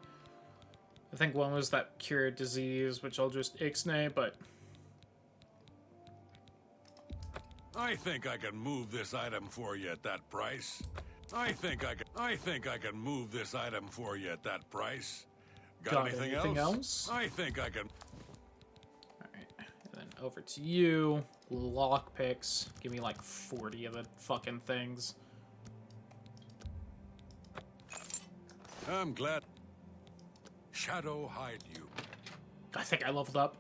I think one was that cure disease, which I'll just ixnay, but... I think I can move this item for you at that price. I think I can move this item for you at that price. Got anything else? I think I can. Alright, and then over to you. Lockpicks. Give me like 40 of the fucking things. I'm glad. Shadow hide you. I think I leveled up.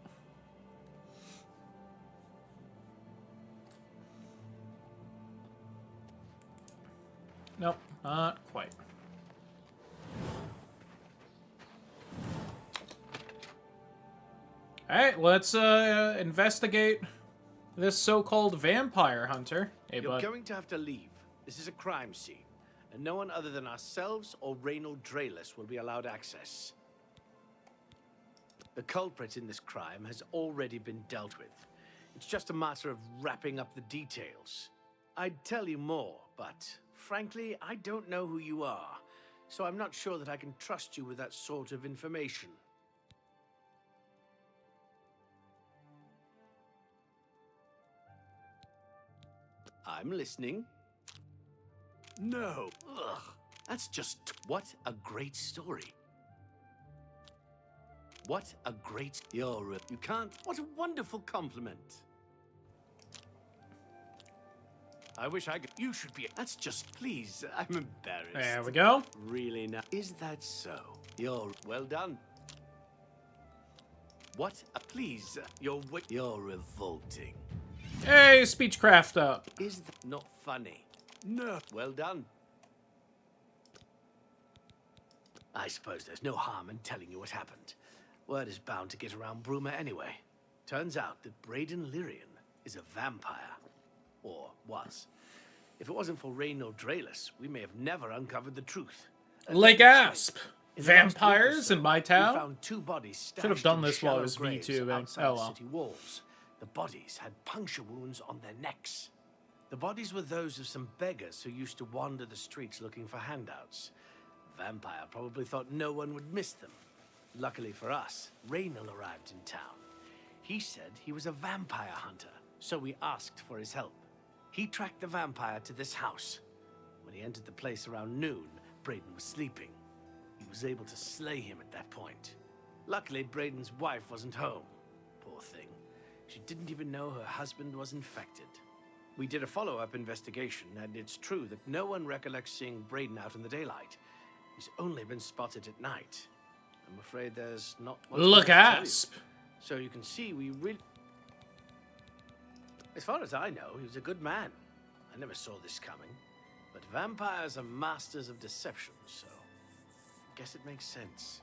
Nope, not quite. Alright, let's investigate this so-called vampire hunter. Hey, You're bud. going to have to leave. This is a crime scene, and no one other than ourselves or Reynold Drayless will be allowed access. The culprit in this crime has already been dealt with. It's just a matter of wrapping up the details. I'd tell you more, but frankly, I don't know who you are, so I'm not sure that I can trust you with that sort of information. I'm listening. No. Ugh. That's just... What a great story. What a great... You can't... What a wonderful compliment. I wish I could... You should be... That's just... Please, I'm embarrassed. There we go. Really now. Is that so? You're... Well done. What? Please, you're revolting. Hey, speechcraft up. Is that not funny? No. Well done. I suppose there's no harm in telling you what happened. Word is bound to get around Bruma anyway. Turns out that Braden Lyrian is a vampire. Or was. If it wasn't for Reynold Drayless, we may have never uncovered the truth. Like gasp. Vampires in my We town? found 2 bodies Should have stashed done in this while I shallow was graves VTubing. outside Oh the well. city walls. The bodies had puncture wounds on their necks. The bodies were those of some beggars who used to wander the streets looking for handouts. Vampire probably thought no one would miss them. Luckily for us, Reynold arrived in town. He said he was a vampire hunter, so we asked for his help. He tracked the vampire to this house. When he entered the place around noon, Braden was sleeping. He was able to slay him at that point. Luckily, Braden's wife wasn't home. Poor thing. She didn't even know her husband was infected. We did a follow-up investigation, and it's true that no one recollects seeing Braden out in the daylight. He's only been spotted at night. I'm afraid there's not much more Look to tell you. asp. So you can see we really... As far as I know, he was a good man. I never saw this coming. But vampires are masters of deception, so... I guess it makes sense.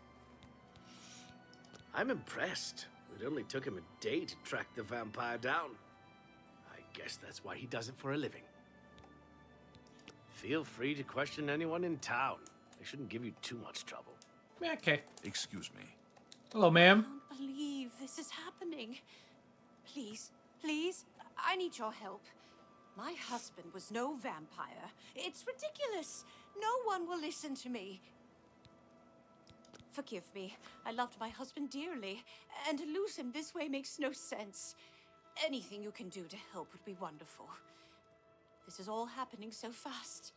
I'm impressed. It only took him a day to track the vampire down. I guess that's why he does it for a living. Feel free to question anyone in town. They shouldn't give you too much trouble. Okay. Excuse me. Hello, ma'am. I can't believe this is happening. Please, please, I need your help. My husband was no vampire. It's ridiculous. No one will listen to me. Forgive me. I loved my husband dearly, and to lose him this way makes no sense. Anything you can do to help would be wonderful. This is all happening so fast.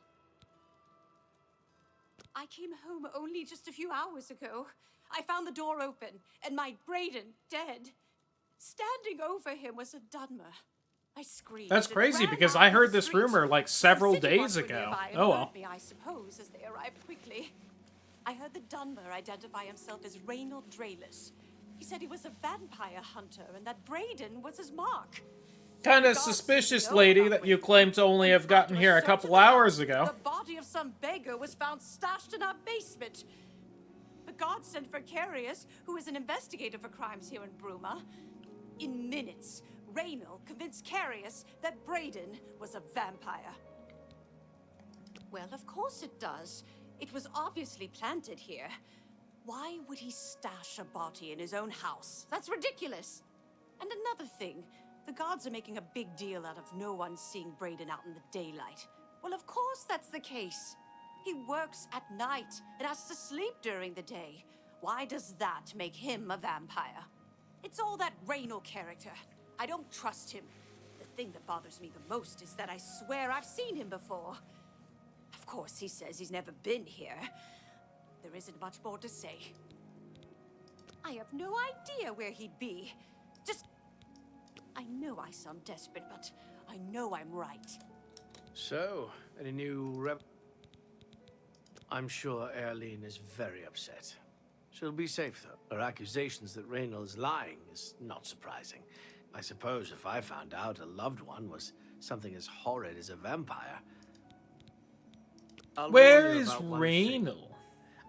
I came home only just a few hours ago. I found the door open, and my Braden dead. Standing over him was a Dunmer. I screamed. That's and crazy ran because out I of the heard this street. rumor like several The city days watch were ago. nearby and Oh heard well. me, I suppose, as they arrived quickly. I heard the Dunmer identify himself as Reynold Drayless. He said he was a vampire hunter and that Braden was his mark. Kind of The guards suspicious, know lady, about that you Braden. claim to only have gotten here a After search couple of the hours house, ago. The body of some beggar was found stashed in our basement. The guards sent for Carius, who is an investigator for crimes here in Bruma. In minutes, Reynold convinced Carius that Braden was a vampire. Well, of course it does. It was obviously planted here. Why would he stash a body in his own house? That's ridiculous. And another thing, the guards are making a big deal out of no one seeing Braden out in the daylight. Well, of course that's the case. He works at night and has to sleep during the day. Why does that make him a vampire? It's all that Reynold character. I don't trust him. The thing that bothers me the most is that I swear I've seen him before. Of course, he says he's never been here. There isn't much more to say. I have no idea where he'd be. Just... I know I sound desperate, but I know I'm right. So, any new I'm sure Erlene is very upset. She'll be safe, though. Her accusations that Reynold is lying is not surprising. I suppose if I found out a loved one was something as horrid as a vampire... I'll Where warn you is about one thing. Reynold?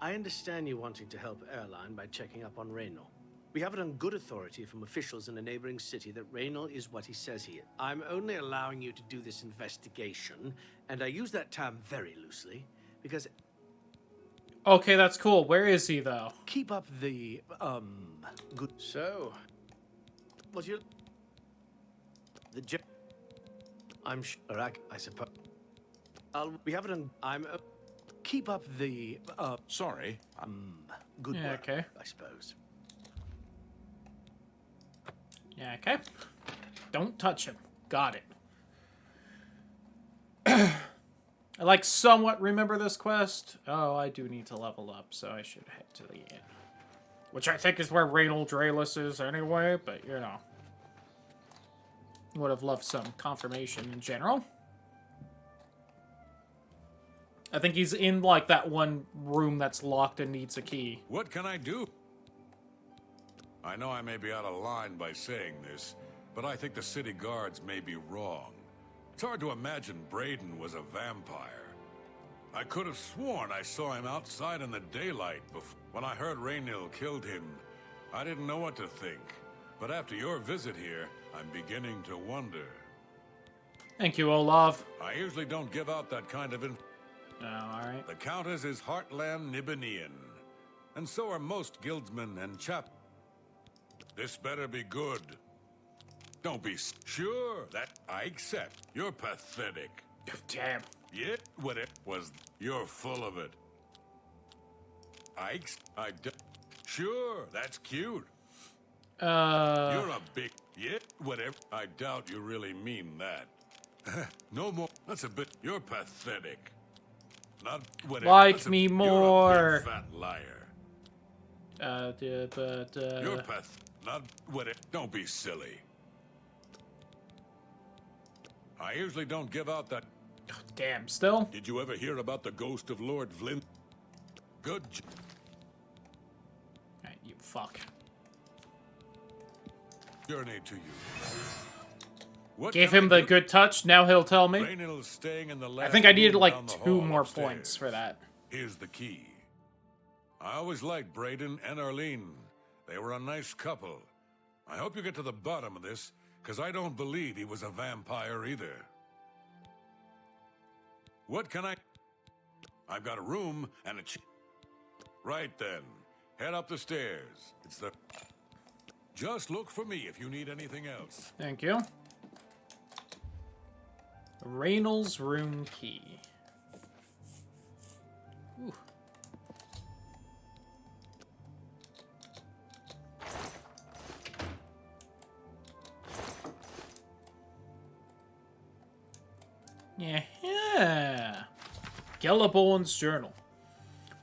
I understand you wanting to help Erline by checking up on Reynold. We have it on good authority from officials in a neighboring city that Raynor is what he says he is. I'm only allowing you to do this investigation, and I use that term very loosely, because... Okay, that's cool. Where is he, though? Keep up the, good... So... What's your... The... I'm sure, I suppose... we have it on... keep up the, Sorry. good Yeah, work, okay. I suppose. Yeah, okay. Don't touch him. Got it. I like somewhat remember this quest. Oh, I do need to level up, so I should head to the inn. Which I think is where Reynold Draelus is anyway, but you know. Would have loved some confirmation in general. I think he's in, like, that one room that's locked and needs a key. What can I do? I know I may be out of line by saying this, but I think the city guards may be wrong. It's hard to imagine Braden was a vampire. I could have sworn I saw him outside in the daylight before. When I heard Raynil killed him, I didn't know what to think. But after your visit here, I'm beginning to wonder. Thank you, Olav. I usually don't give out that kind of info. Oh, alright. The Countess is Heartland Nibanian, and so are most guildsmen and chap. This better be good. Don't be sure that I accept. You're pathetic. Damn. Yet what it was, you're full of it. Sure, that's cute. You're a big, yet whatever. I doubt you really mean that. No more. That's a bit. You're pathetic. Not whatever. Like me more. You're a big fat liar. You're not whatever. Don't be silly. I usually don't give out that. Damn, still? Did you ever hear about the ghost of Lord Vlin? Good. Alright, you fuck. Journey to you. What Gave him the good touch, now he'll tell me. Raynil's staying in the I last think I needed room like down the 2 hall more upstairs. points for that. Here's the key. I always liked Braden and Arlene. They were a nice couple. I hope you get to the bottom of this, because I don't believe he was a vampire either. What can I... I've got a room and a... Right then. Head up the stairs. It's the... Just look for me if you need anything else. Thank you. Raynol's room key. Ooh. Yeah. Gelliborn's journal.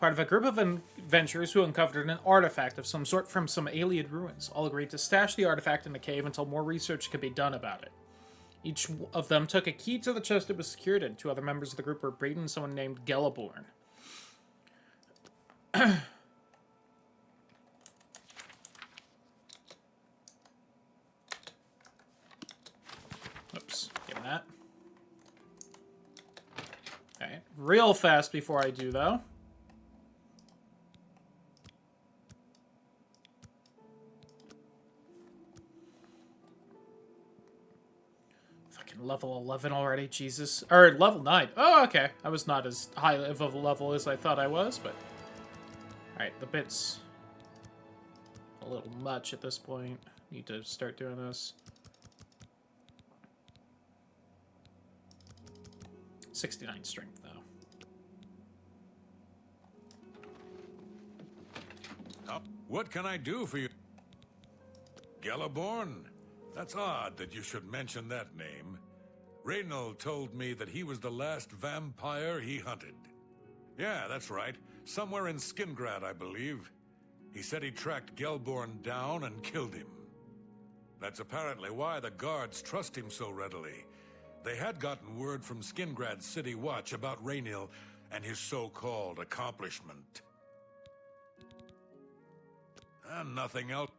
Part of a group of adventurers who uncovered an artifact of some sort from some alien ruins. All agreed to stash the artifact in the cave until more research could be done about it. Each of them took a key to the chest it was secured in. 2 other members of the group were Braden and someone named Gelliborn. Oops, give me that. Alright, real fast before I do, though. Level 11 already, Jesus. Or level 9. Oh, okay. I was not as high of a level as I thought I was, but... Alright, the bit's a little much at this point. Need to start doing this. 69 strength, though. What can I do for you? Gelliborn? That's odd that you should mention that name. Raynil told me that he was the last vampire he hunted. Yeah, that's right. Somewhere in Skingrad, I believe. He said he tracked Gelborn down and killed him. That's apparently why the guards trust him so readily. They had gotten word from Skingrad's City Watch about Raynil and his so-called accomplishment. And nothing else.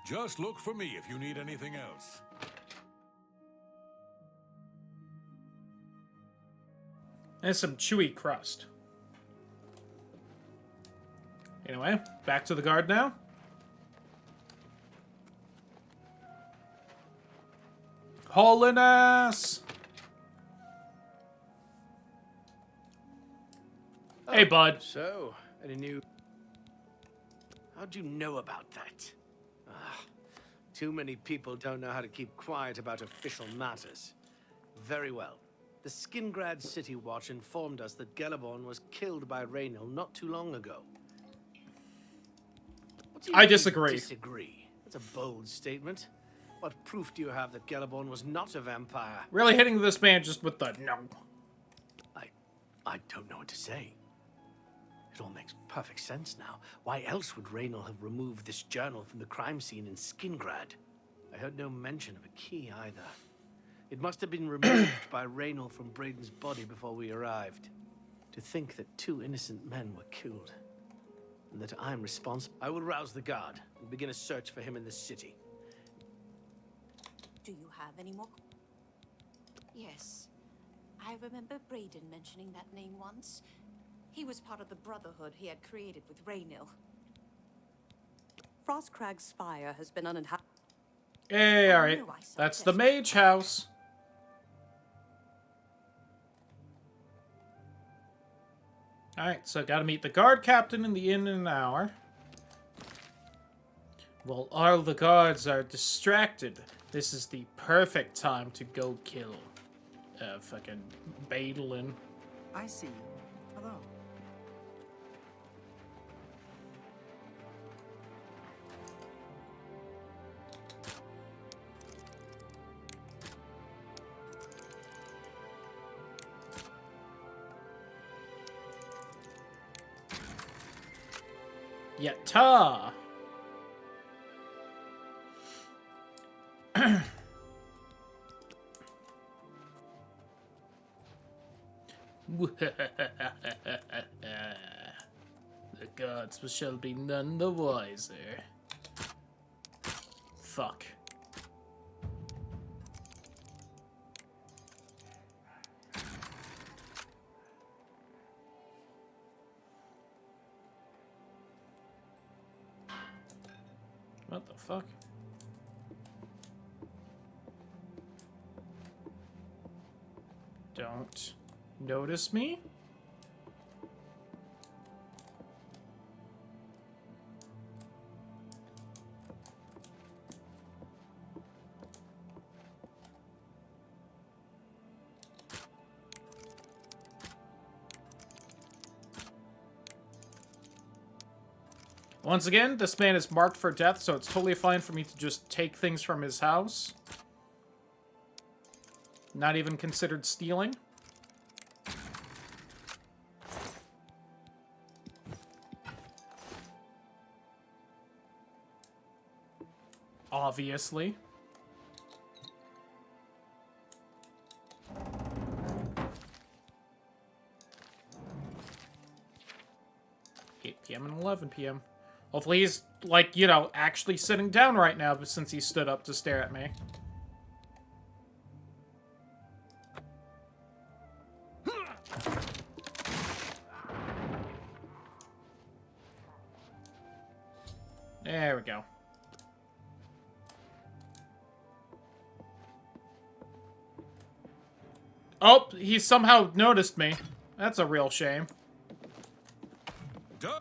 Just look for me if you need anything else. And some chewy crust. Anyway, back to the guard now. Holiness! Hey, bud. So, any new... How'd you know about that? Ah, too many people don't know how to keep quiet about official matters. Very well. The Skingrad City Watch informed us that Gellerborn was killed by Raynil not too long ago. What do you I mean, disagree. Disagree? That's a bold statement. What proof do you have that Gellerborn was not a vampire? Really hitting this man just with the no. I don't know what to say. It all makes perfect sense now. Why else would Raynil have removed this journal from the crime scene in Skingrad? I heard no mention of a key either. It must have been removed by Raynil from Braden's body before we arrived. To think that 2 innocent men were killed, and that I'm responsible. I will rouse the guard and begin a search for him in the city. Do you have any more? Yes. I remember Braden mentioning that name once. He was part of the Brotherhood he had created with Raynil. Frostcrag's spire has been uninhabited. Hey, alright. That's the mage house. Alright, so gotta meet the guard captain in the inn in an hour. While all the guards are distracted, this is the perfect time to go kill fucking Badalin. I see you. Hello. Yatta! The gods shall be none the wiser. Fuck. What the fuck? Don't notice me? Once again, this man is marked for death, so it's totally fine for me to just take things from his house. Not even considered stealing. Obviously. PM and 11 PM. Hopefully he's, like, you know, actually sitting down right now, but since he stood up to stare at me. There we go. Oh, he somehow noticed me. That's a real shame. Duh.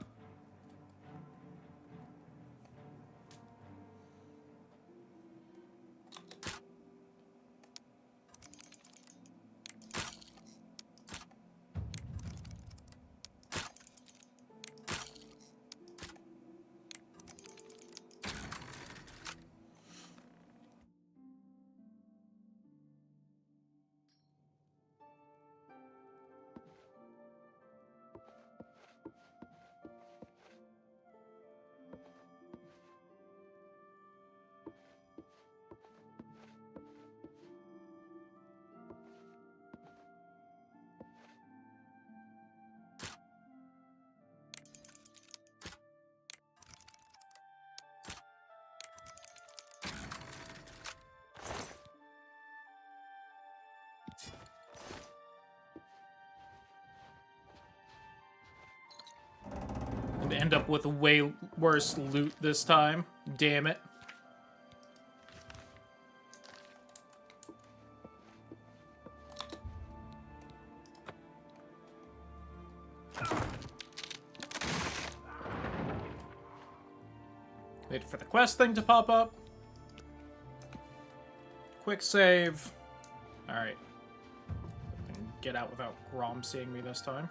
end up with way worse loot this time. Damn it. Wait for the quest thing to pop up. Quick save. Alright. Get out without Grom seeing me this time.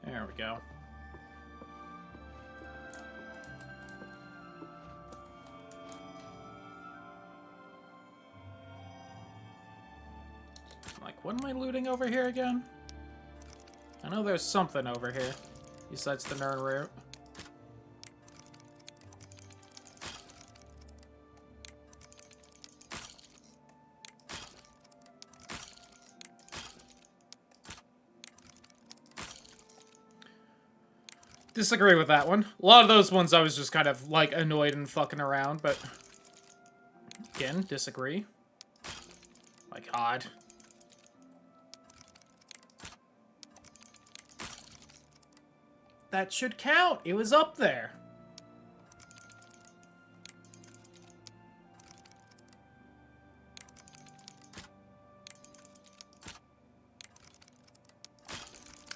There we go. Like, what am I looting over here again? I know there's something over here, besides the Nern route. Disagree with that one. A lot of those ones I was just kind of, like, annoyed and fucking around, but... Again, disagree. My god. That should count! It was up there!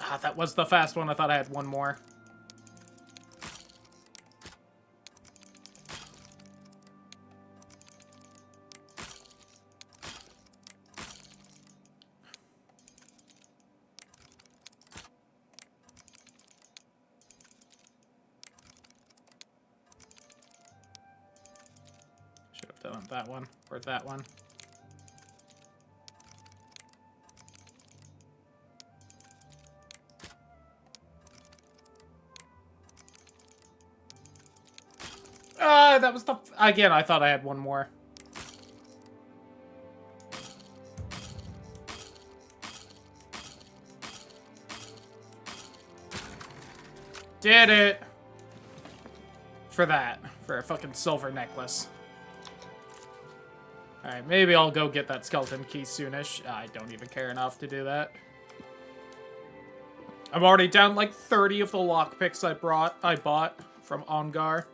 Ah, that was the fast one. I thought I had one more. That one, or that one. That was the... Again, I thought I had one more. Did it! For that. For a fucking silver necklace. Alright, maybe I'll go get that skeleton key soonish. I don't even care enough to do that. I'm already down like 30 of the lockpicks I bought from Ongar.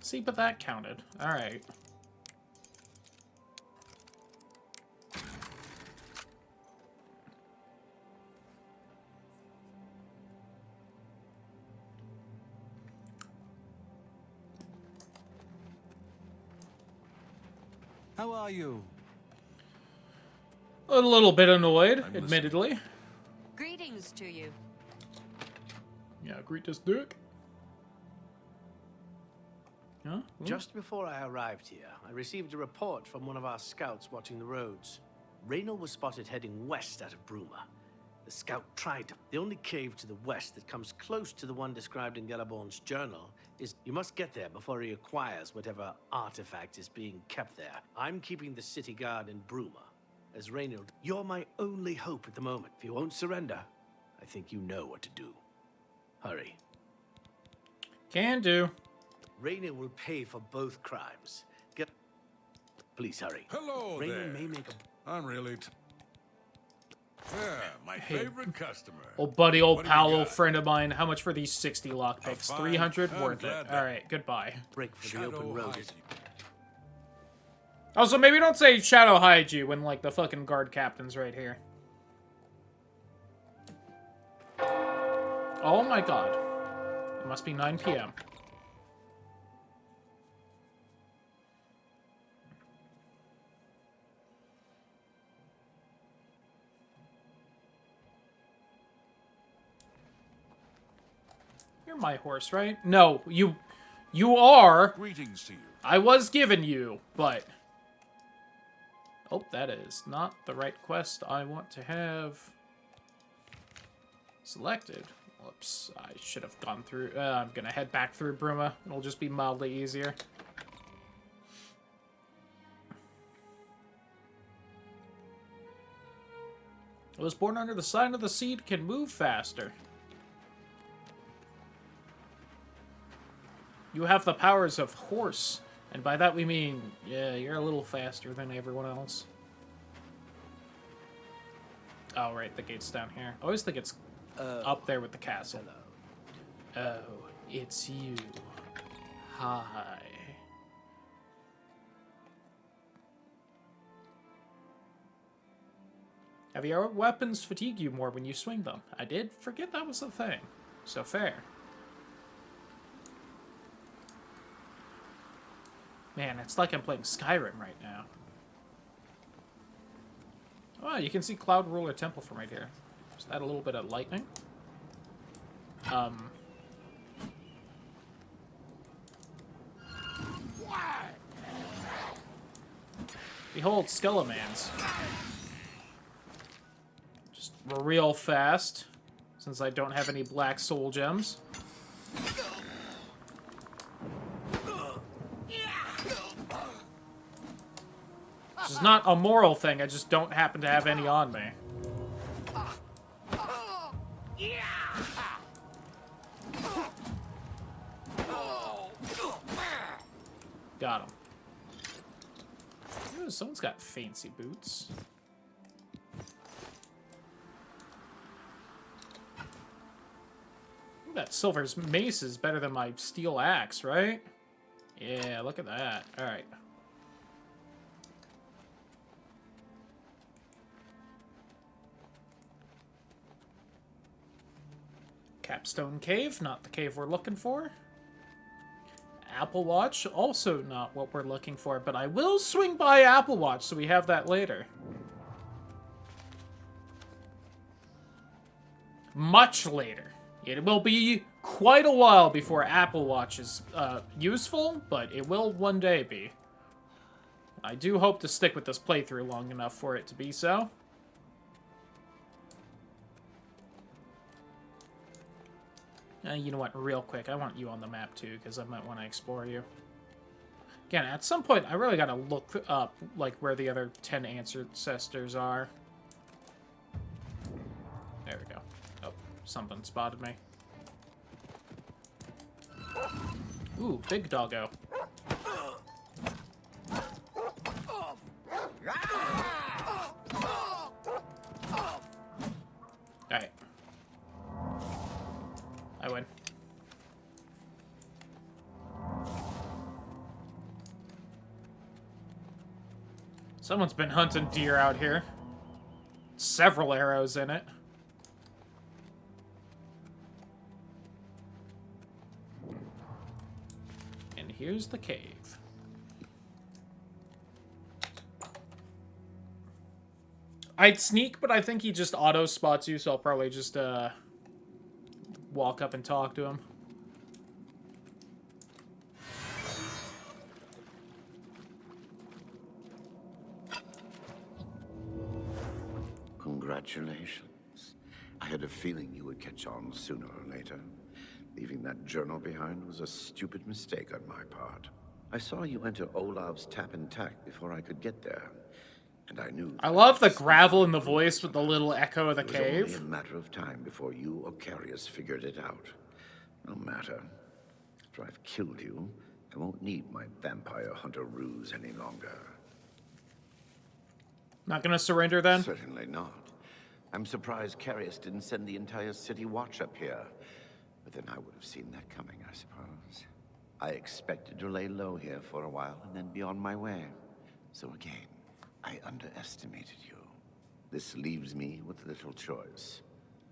See, but that counted. Alright. How are you? A little bit annoyed, admittedly. Greetings to you. Yeah, greet this dick. Huh? Just before I arrived here, I received a report from one of our scouts watching the roads. Raynor was spotted heading west out of Bruma. The scout tried to... The only cave to the west that comes close to the one described in Galaborn's journal is you must get there before he acquires whatever artifact is being kept there. I'm keeping the city guard in Bruma. As Raynor, you're my only hope at the moment. If you won't surrender, I think you know what to do. Hurry. Can do. Raynor will pay for both crimes. Please hurry. Hello Raynor there. may make a... I'm really... Yeah, my favorite customer. Old buddy, old What do you pal, old got? friend of mine. How much for these 60 lockpicks? Fine. 300? I'm Worth it. glad that- Alright, goodbye. Break for the open road. Also, maybe don't say Shadow hide you when, like, the fucking guard captain's right here. Oh my god. It must be 9 p.m. You're my horse, right? No, you are. Greetings to you. I was given you, but... Oh, that is not the right quest I want to have selected. Whoops, I should have gone through... I'm gonna head back through Bruma. It'll just be mildly easier. I was born under the sign of the seed, can move faster. You have the powers of horse. And by that we mean, yeah, you're a little faster than everyone else. Oh, right, the gate's down here. I always think it's up there with the castle. Oh, it's you. Hi. Have your weapons fatigue you more when you swing them? I did forget that was a thing. So fair. Man, it's like I'm playing Skyrim right now. Oh, you can see Cloud Ruler Temple from right here. Is that a little bit of lightning? Behold, Skelemans. Just real fast, since I don't have any black soul gems. Which is not a moral thing, I just don't happen to have any on me. Got him. Ooh, someone's got fancy boots. Ooh, that silver mace is better than my steel axe, right? Yeah, look at that. Alright. Capstone Cave, not the cave we're looking for. Apple Watch, also not what we're looking for, but I will swing by Apple Watch, so we have that later. Much later. It will be quite a while before Apple Watch is useful, but it will one day be. I do hope to stick with this playthrough long enough for it to be so. You know what, real quick, I want you on the map too, because I might want to explore you. Again, at some point, I really gotta look up, like, where the other 10 ancestors are. There we go. Oh, something spotted me. Ooh, big doggo. Alright. I win. Someone's been hunting deer out here. Several arrows in it. And here's the cave. I'd sneak, but I think he just auto-spots you, so I'll probably just, walk up and talk to him. Congratulations. I had a feeling you would catch on sooner or later. Leaving that journal behind was a stupid mistake on my part. I saw you enter Olav's tap and tack before I could get there. And I knew... I love the gravel in the voice with the little echo of the cave. It was only a matter of time before you or Carius figured it out. No matter. After I've killed you, I won't need my vampire hunter ruse any longer. Not gonna surrender then? Certainly not. I'm surprised Carius didn't send the entire city watch up here. But then I would have seen that coming, I suppose. I expected to lay low here for a while and then be on my way. So again, I underestimated you. This leaves me with little choice.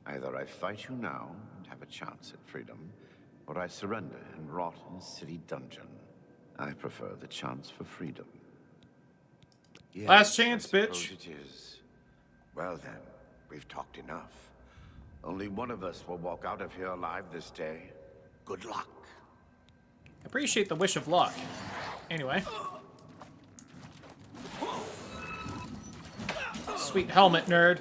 Either I fight you now and have a chance at freedom, or I surrender and rot in a city dungeon. I prefer the chance for freedom. Yes, last chance, bitch. It is. Well then, we've talked enough. Only one of us will walk out of here alive this day. Good luck. Appreciate the wish of luck. Anyway. Sweet helmet, nerd.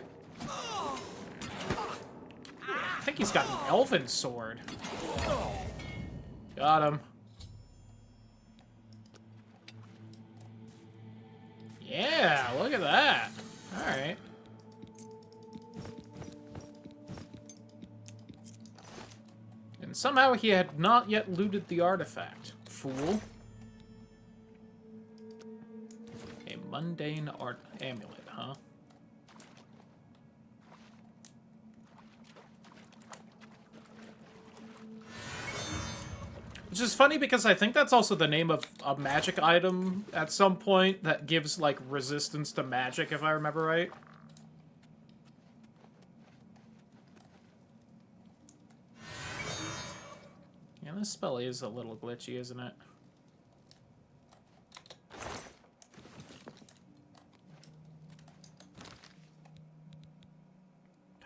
I think he's got an elven sword. Got him. Yeah, look at that. Alright. And somehow he had not yet looted the artifact. fool. A mundane art amulet, huh? Which is funny because I think that's also the name of a magic item at some point that gives, like, resistance to magic, if I remember right. Yeah, this spell is a little glitchy, isn't it?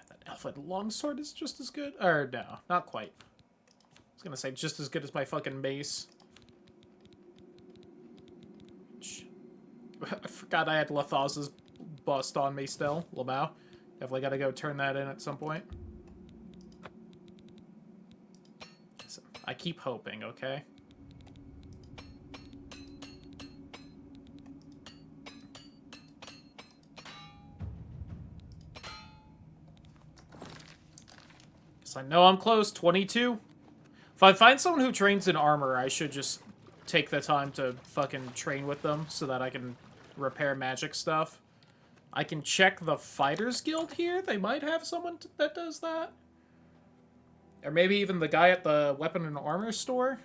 That elfin longsword is just as good? Or, no, not quite. I was gonna say just as good as my fucking mace. I forgot I had Lathaz's bust on me still. Lamau. Definitely gotta go turn that in at some point. So, I keep hoping, okay? Because I know I'm close. 22. If I find someone who trains in armor, I should just take the time to fucking train with them so that I can repair magic stuff. I can check the Fighters Guild here. They might have someone that does that. Or maybe even the guy at the weapon and armor store.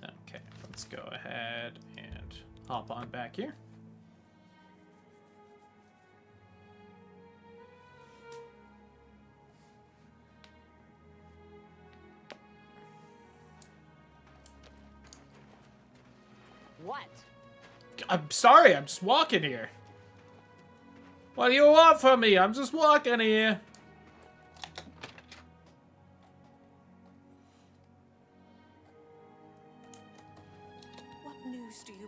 Okay, let's go ahead and hop on back here. What? I'm sorry, I'm just walking here. What do you want from me? I'm just walking here. What news do you...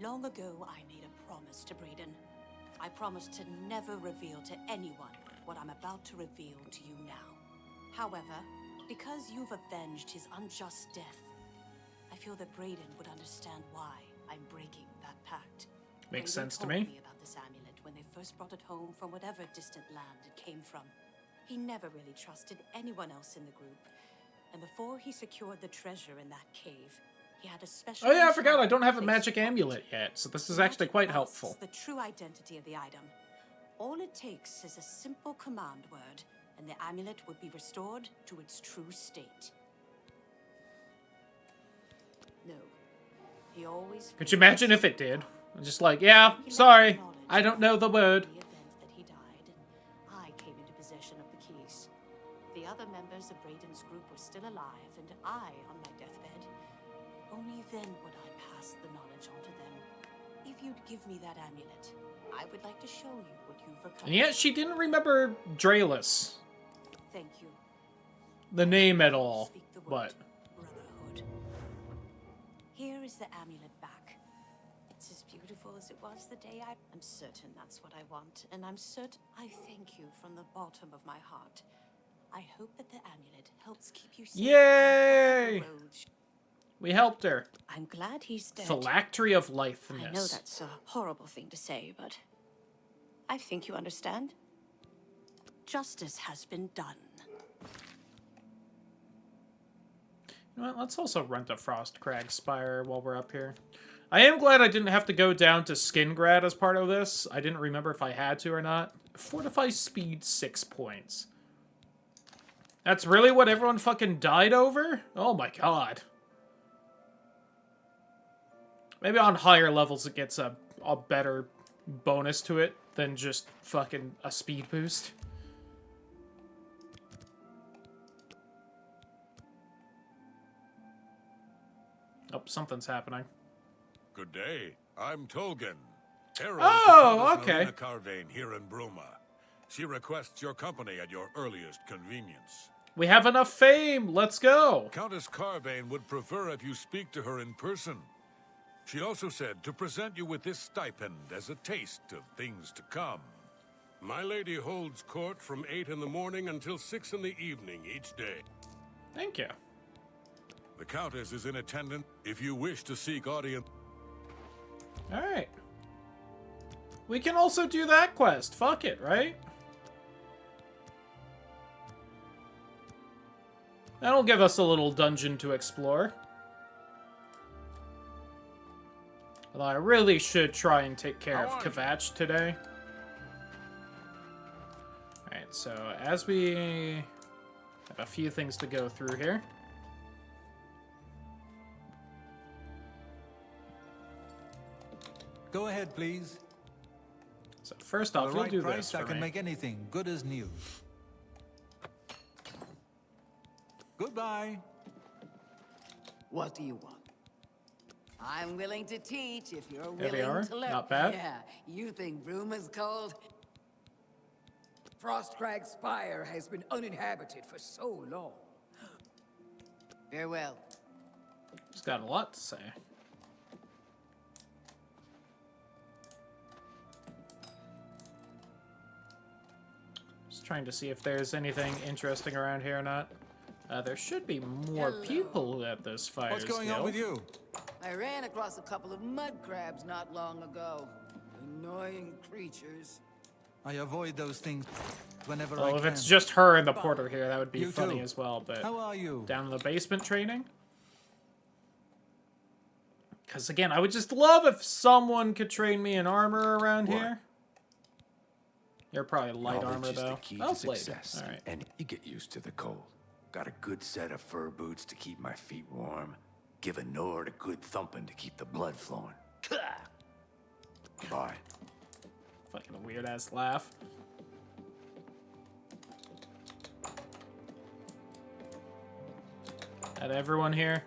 Long ago, I made a promise to Braden. I promised to never reveal to anyone what I'm about to reveal to you now. However, because you've avenged his unjust death, I feel that Braden would understand why I'm breaking that pact. Makes Braden sense to told me. me about this amulet when they first brought it home from whatever distant land it came from. He never really trusted anyone else in the group. And before he secured the treasure in that cave, he had a special... Oh yeah, I forgot I don't have a place magic to put it. amulet yet, so this is actually quite helpful. The true identity of the item. All it takes is a simple command word, and the amulet would be restored to its true state. No. He always... Could you imagine if it did? I'm just like, yeah, sorry, I don't know the word. The event that he died, and I came into possession of the keys. The other members of Braden's group were still alive, and I on my deathbed. Only then would I pass the knowledge on to them. If you'd give me that amulet, I would like to show you what you've accomplished. And yet she didn't remember Draelus, Thank you. the name at all, Speak the word. but... Brotherhood. Here is the amulet back. It's as beautiful as it was the day I'm certain that's what I want, and I'm certain I thank you from the bottom of my heart. I hope that the amulet helps keep you safe. Yay! We helped her. I'm glad he's dead. Phylactery of Litheness. I know that's a horrible thing to say, but I think you understand. Justice has been done. You know what, let's also rent a Frostcrag Spire while we're up here. I am glad I didn't have to go down to Skingrad as part of this. I didn't remember if I had to or not. Fortify speed 6 points. That's really what everyone fucking died over? Oh my god. Maybe on higher levels it gets a better bonus to it than just fucking a speed boost. Oh, something's happening. Good day. I'm Tolgan, herald Oh, to okay. Carvane here in Bruma. She requests your company at your earliest convenience. We have enough fame. Let's go. Countess Carvane would prefer if you speak to her in person. She also said to present you with this stipend as a taste of things to come. My lady holds court from 8 in the morning until 6 in the evening each day. Thank you. The Countess is in attendance if you wish to seek audience. Alright. We can also do that quest. Fuck it, right? That'll give us a little dungeon to explore. Although I really should try and take care of Kvatch today. Alright, so as we have a few things to go through here. Go ahead, please. So first For off, the you'll right do price, this I for can me. make anything good as new. Goodbye. What do you want? I'm willing to teach if you're There they willing are. to learn. Not bad. Yeah, you think Bruma's cold? Frostcrag Spire has been uninhabited for so long. Farewell. He's got a lot to say. Just trying to see if there's anything interesting around here or not. There should be more people at this Fighters What's going Guild. on with you? I ran across a couple of mud crabs not long ago. Annoying creatures. I avoid those things whenever I Well, can. if it's just her and the porter here, that would be You funny too. as well. But How are you? down in the basement training? Because again, I would just love if someone could train me in armor around here. You're probably light Knowledge armor is the though. key Oh, to blade. success, All right. and you get used to the cold. Got a good set of fur boots to keep my feet warm. Give a Nord a good thumping to keep the blood flowing. Bye. Fucking weird ass laugh. At everyone here?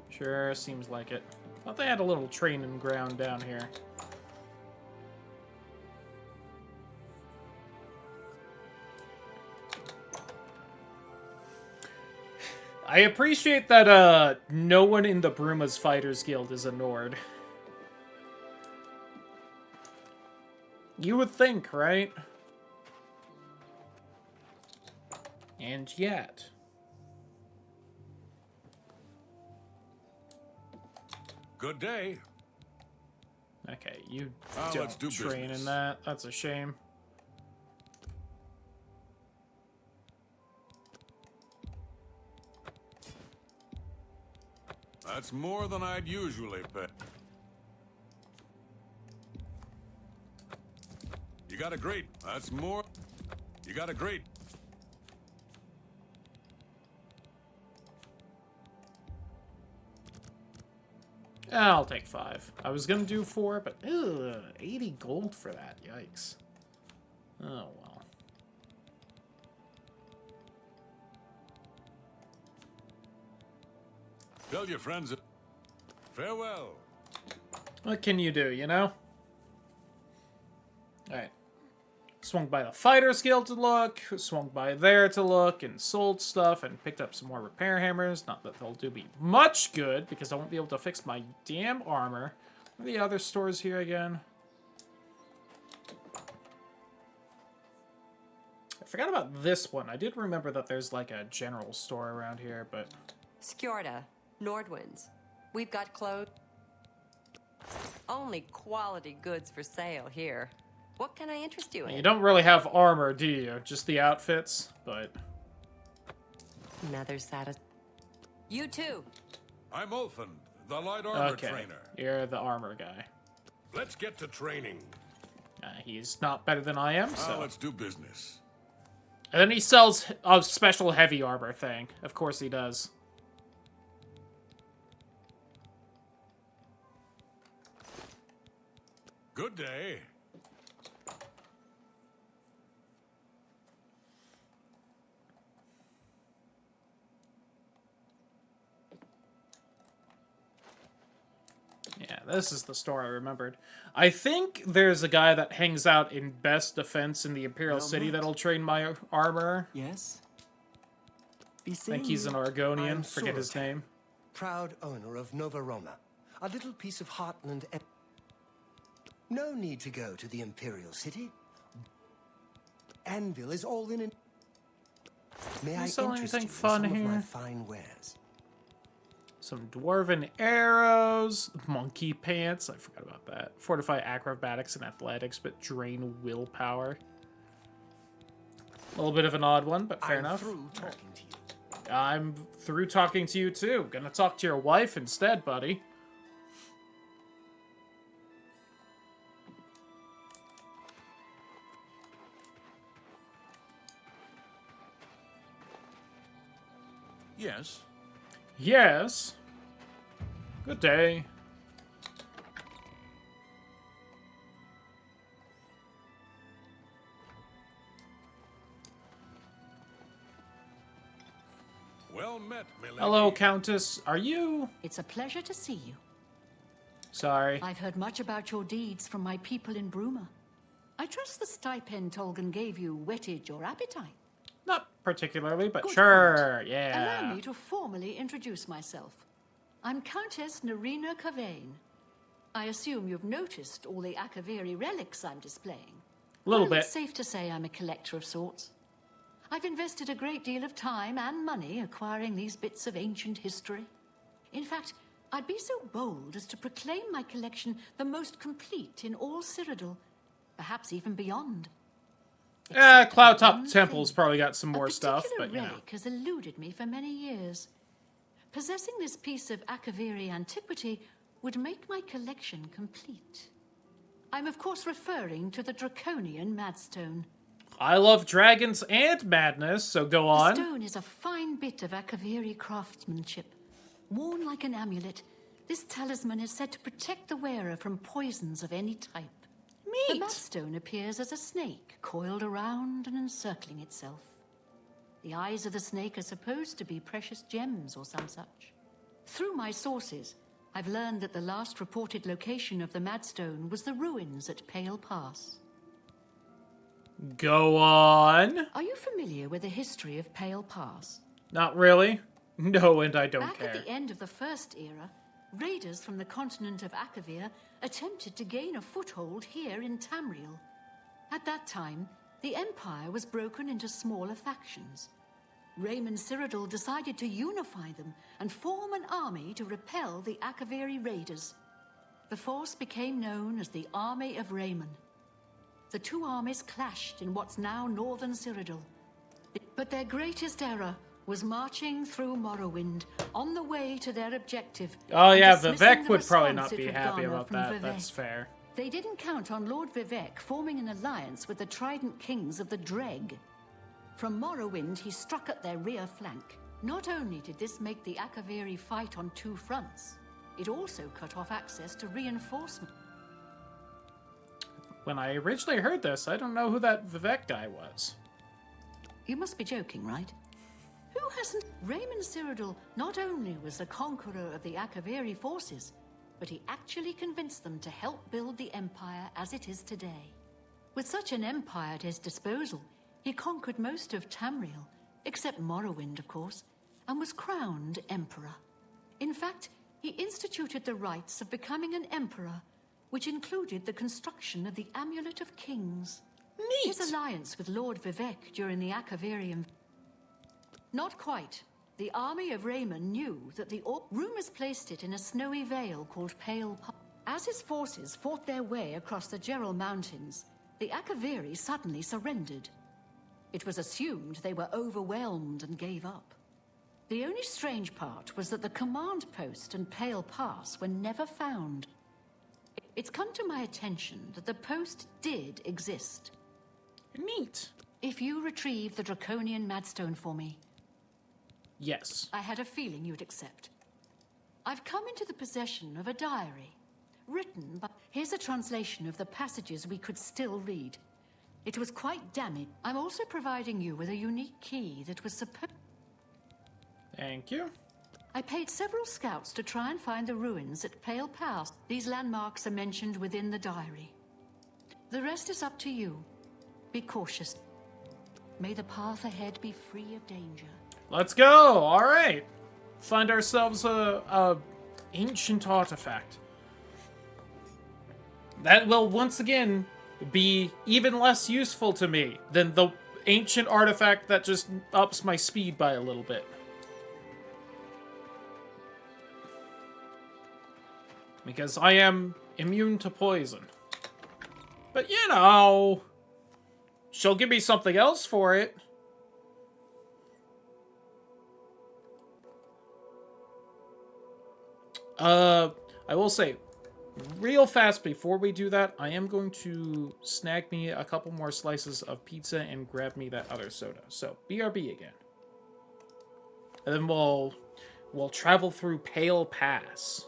Sure, seems like it. Thought they had a little training ground down here. I appreciate that no one in the Bruma's Fighters Guild is a Nord. You would think, right? And yet. Good day. Okay, you let's don't do train business. in that. That's a shame. That's more than I'd usually pay. You got a great... That's more... You got a great... I'll take 5. I was gonna do 4, but 80 gold for that. Yikes. Oh well. Tell your friends... Farewell. What can you do, you know? Alright. Swung by the Fighters Guild to look, swung by there to look, and sold stuff, and picked up some more repair hammers. Not that they'll do me much good, because I won't be able to fix my damn armor. What are the other stores here again? I forgot about this one. I did remember that there's like a general store around here, but... Skjorda, Nordwinds. We've got clothes. Only quality goods for sale here. What can I interest you in? You don't really have armor, do you? Just the outfits, but... Another You too. I'm Ulfin, the light armor Okay, trainer. you're the armor guy. Let's get to training. He's not better than I am, so... Let's do business. And then he sells a special heavy armor thing. Of course he does. Good day. Yeah, this is the store I remembered. I think there's a guy that hangs out in best defense in the Imperial City that'll train my armor. Yes? I think he's an Argonian. Forget his name. Proud owner of Nova Roma. A little piece of Heartland. No need to go to the Imperial City. Anvil is all in it. May I sell interest anything you fun in some of my here? fine wares? Some dwarven arrows, monkey pants, I forgot about that. Fortify acrobatics and athletics, but drain willpower. A little bit of an odd one, but fair enough. Through talking to you. I'm through talking to you too. Gonna talk to your wife instead, buddy. Yes. Yes. Good day. Well met, milady. Hello, Countess. Are you... It's a pleasure to see you. Sorry. I've heard much about your deeds from my people in Bruma. I trust the stipend Tolgan gave you whetted your appetite. Not particularly, but Good sure, point. yeah. Allow me to formally introduce myself. I'm Countess Nerina Cavane. I assume you've noticed all the Akaviri relics I'm displaying. A little Well, bit. It's safe to say I'm a collector of sorts. I've invested a great deal of time and money acquiring these bits of ancient history. In fact, I'd be so bold as to proclaim my collection the most complete in all Cyrodiil, perhaps even beyond. Cloudtop Temple's probably got some more stuff, but A you know. relic has eluded me for many years. Possessing this piece of Akaviri antiquity would make my collection complete. I'm of course referring to the Draconian Madstone. I love dragons and madness, so go on. The stone is a fine bit of Akaviri craftsmanship. Worn like an amulet, this talisman is said to protect the wearer from poisons of any type. The Madstone appears as a snake, coiled around and encircling itself. The eyes of the snake are supposed to be precious gems or some such. Through my sources, I've learned that the last reported location of the Madstone was the ruins at Pale Pass. Go on. Are you familiar with the history of Pale Pass? Not really. No, and I don't Back care. at the end of the First Era, raiders from the continent of Akavir attempted to gain a foothold here in Tamriel. At that time, the Empire was broken into smaller factions. Raymond Cyrodiil decided to unify them and form an army to repel the Akaviri raiders. The force became known as the Army of Raymond. The two armies clashed in what's now northern Cyrodiil. But their greatest error was marching through Morrowind on the way to their objective. Oh and yeah, dismissing Vivek the would probably response not it be would happy garner about from that. Vivek. That's fair. They didn't count on Lord Vivek forming an alliance with the Trident Kings of the Dreg. From Morrowind, he struck at their rear flank. Not only did this make the Akaviri fight on two fronts, it also cut off access to reinforcement. When I originally heard this, I don't know who that Vivek guy was. You must be joking, right? Who hasn't? Raymond Cyrodiil not only was the conqueror of the Akaviri forces, but he actually convinced them to help build the Empire as it is today. With such an empire at his disposal, he conquered most of Tamriel, except Morrowind, of course, and was crowned Emperor. In fact, he instituted the rites of becoming an Emperor, which included the construction of the Amulet of Kings. Neat. His alliance with Lord Vivek during the Akaviri... Not quite. The army of Raymond knew that the rumors placed it in a snowy vale called Pale Pass. As his forces fought their way across the Gerald Mountains, the Akaviri suddenly surrendered. It was assumed they were overwhelmed and gave up. The only strange part was that the command post and Pale Pass were never found. It's come to my attention that the post did exist. Neat. If you retrieve the Draconian Madstone for me... Yes. I had a feeling you'd accept. I've come into the possession of a diary, written by... Here's a translation of the passages we could still read. It was quite damning. I'm also providing you with a unique key that was supposed... Thank you. I paid several scouts to try and find the ruins at Pale Pass. These landmarks are mentioned within the diary. The rest is up to you. Be cautious. May the path ahead be free of danger. Let's go. All right. Find ourselves a ancient artifact. That will once again be even less useful to me than the ancient artifact that just ups my speed by a little bit. Because I am immune to poison. But you know, she'll give me something else for it. I will say, real fast before we do that, I am going to snag me a couple more slices of pizza and grab me that other soda. So, BRB again. And then we'll travel through Pale Pass.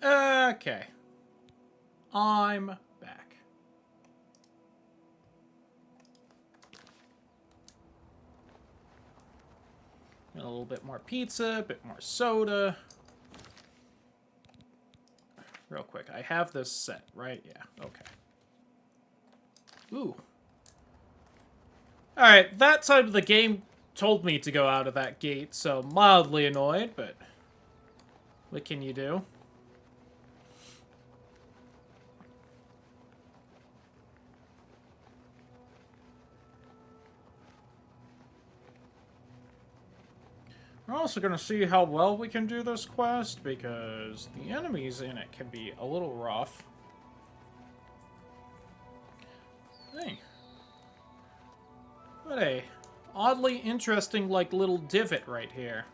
Okay. I'm back. And a little bit more pizza, a bit more soda. Real quick, I have this set, right? Yeah, okay. Ooh. Alright, that side of the game told me to go out of that gate, so mildly annoyed, but what can you do? We're also going to see how well we can do this quest, because the enemies in it can be a little rough. Hey. What a oddly interesting, like, little divot right here.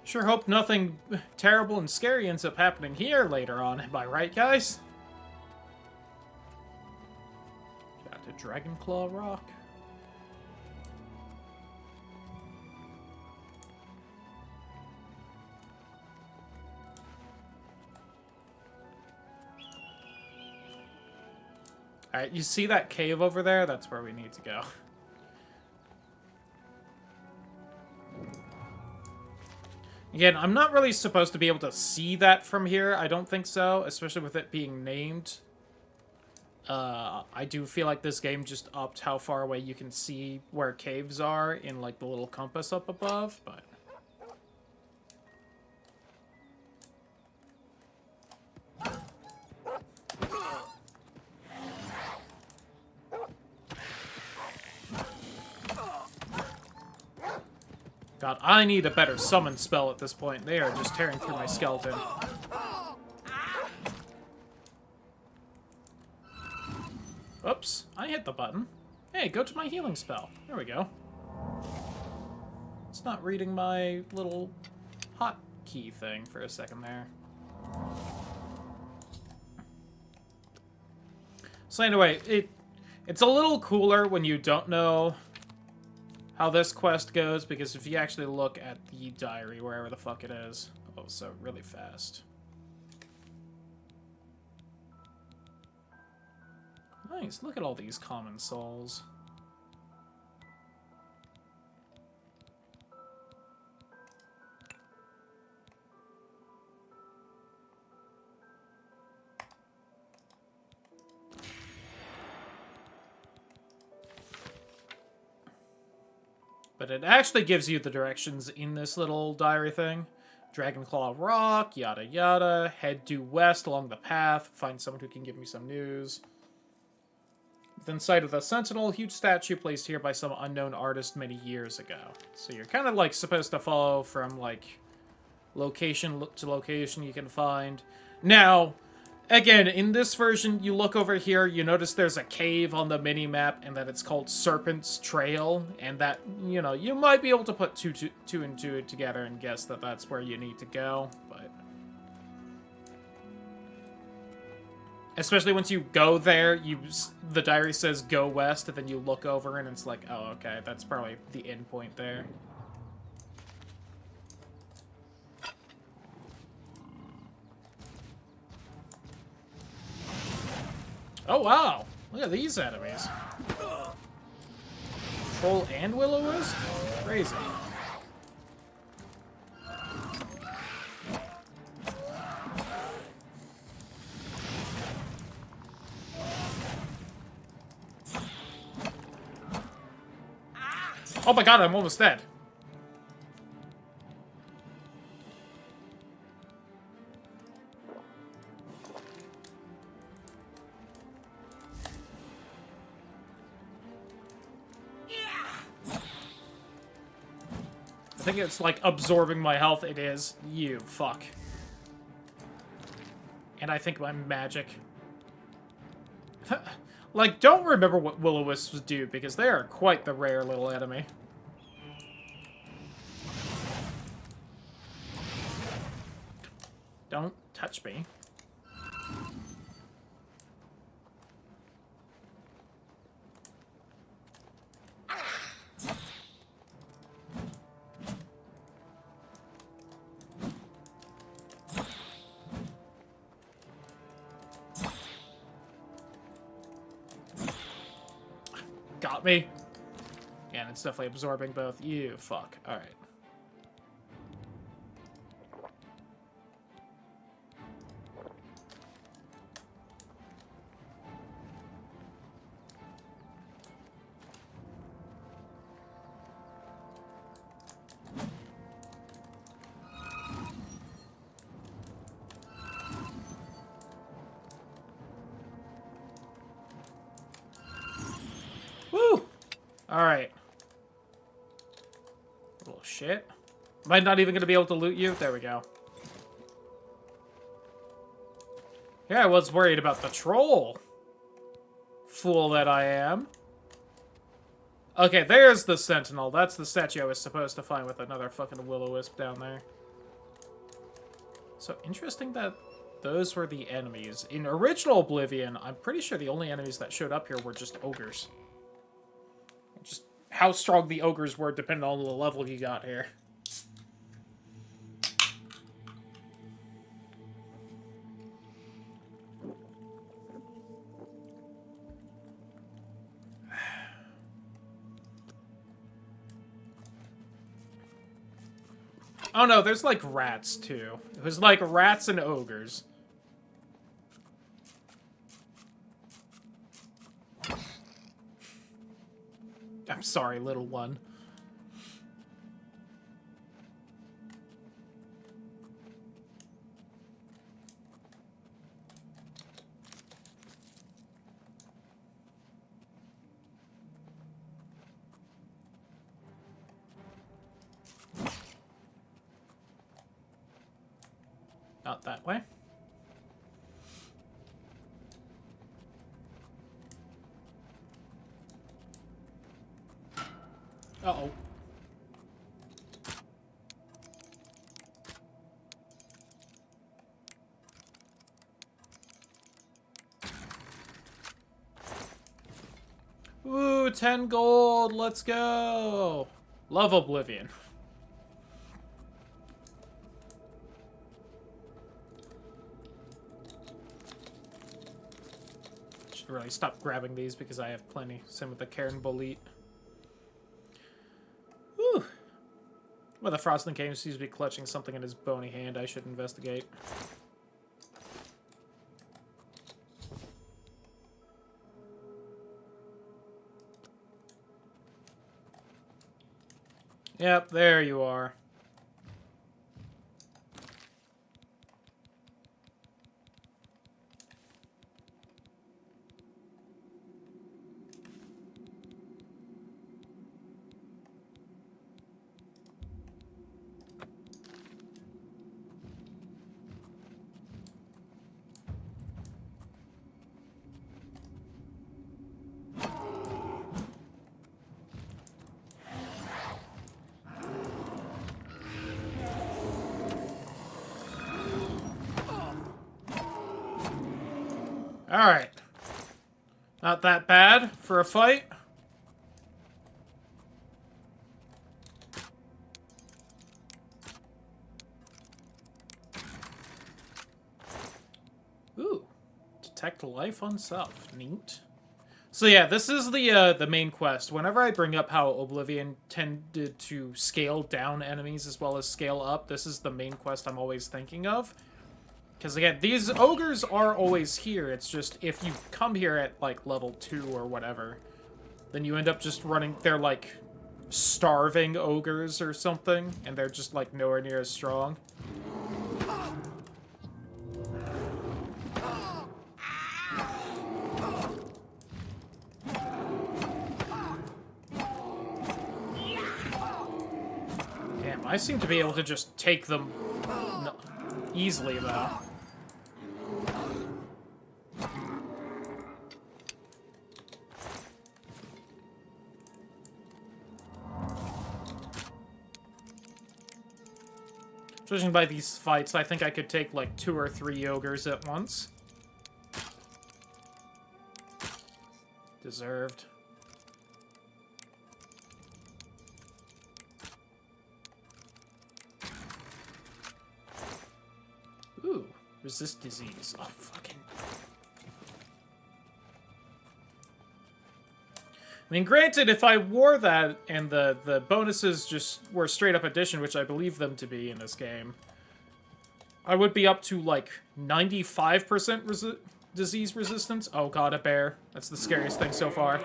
Sure hope nothing terrible and scary ends up happening here later on, am I right, guys? Back to Dragonclaw Rock. Alright, you see that cave over there? That's where we need to go. Again, I'm not really supposed to be able to see that from here. I don't think so, especially with it being named. I do feel like this game just upped how far away you can see where caves are in, like, the little compass up above, but... God, I need a better summon spell at this point. They are just tearing through my skeleton. Oops, I hit the button. Hey, go to my healing spell. There we go. It's not reading my little hotkey thing for a second there. So anyway, it's a little cooler when you don't know how this quest goes, because if you actually look at the diary, wherever the fuck it is... Oh, so really fast. Nice, look at all these common souls. But it actually gives you the directions in this little diary thing. Dragonclaw Rock, yada yada. Head due west along the path. Find someone who can give me some news. Within sight of the Sentinel, huge statue placed here by some unknown artist many years ago. So you're kind of like supposed to follow from like location to location you can find. Now, again, in this version, you look over here, you notice there's a cave on the mini-map, and that it's called Serpent's Trail, and that, you know, you might be able to put two and two together and guess that that's where you need to go, but... Especially once you go there, the diary says go west, and then you look over and it's like, oh, okay, that's probably the end point there. Oh, wow! Look at these enemies. Troll and Will-O-Wisp? Crazy. Oh my god, I'm almost dead. I think it's like absorbing my health. It is. You fuck. And I think I'm magic. Like, don't remember what Will-O-Wisps do, because they are quite the rare little enemy. Don't touch me. Got me. Yeah, and it's definitely absorbing both. You fuck. Alright. Woo! Alright. Little shit. Am I not even going to be able to loot you? There we go. Yeah, I was worried about the troll. Fool that I am. Okay, there's the Sentinel. That's the statue I was supposed to find with another fucking Will-O-Wisp down there. So, interesting that those were the enemies. In original Oblivion, I'm pretty sure the only enemies that showed up here were just ogres. Just how strong the ogres were depending on the level you got here. Oh no, there's like rats too. It was like rats and ogres. I'm sorry, little one. Not that way. Uh-oh. Ooh, 10 gold. Let's go. Love Oblivion. Should really stop grabbing these because I have plenty. Same with the Karen Bolit. Whew. Well, the Frosting Game seems to be clutching something in his bony hand. I should investigate. Yep, there you are. Alright. Not that bad for a fight. Ooh. Detect life on self. Neat. So yeah, this is the main quest. Whenever I bring up how Oblivion tended to scale down enemies as well as scale up, this is the main quest I'm always thinking of. Because again, these ogres are always here. It's just if you come here at like level 2 or whatever, then you end up just running. They're like starving ogres or something, and they're just like nowhere near as strong. Damn, I seem to be able to just take them easily though. Judging by these fights, I think I could take like 2 or 3 ogres at once. Deserved. Ooh, resist disease. Oh, fucking... I mean, granted, if I wore that and the bonuses just were straight up addition, which I believe them to be in this game, I would be up to like 95% disease resistance. Oh god, a bear. That's the scariest thing so far.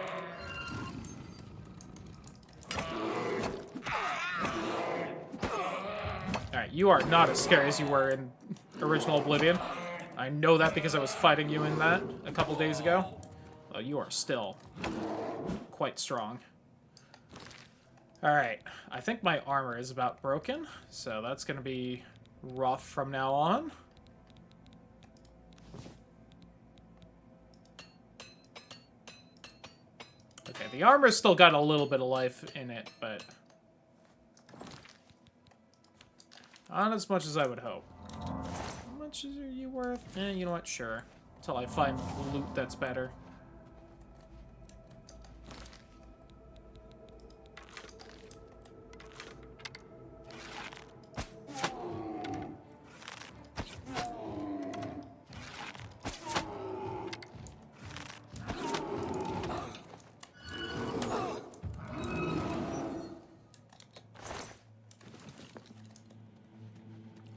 Alright, you are not as scary as you were in original Oblivion. I know that because I was fighting you in that a couple days ago. Oh, you are still quite strong. Alright, I think my armor is about broken, so that's gonna be rough from now on. Okay, the armor's still got a little bit of life in it, but not as much as I would hope. How much are you worth? Eh, you know what? Sure. Until I find loot that's better.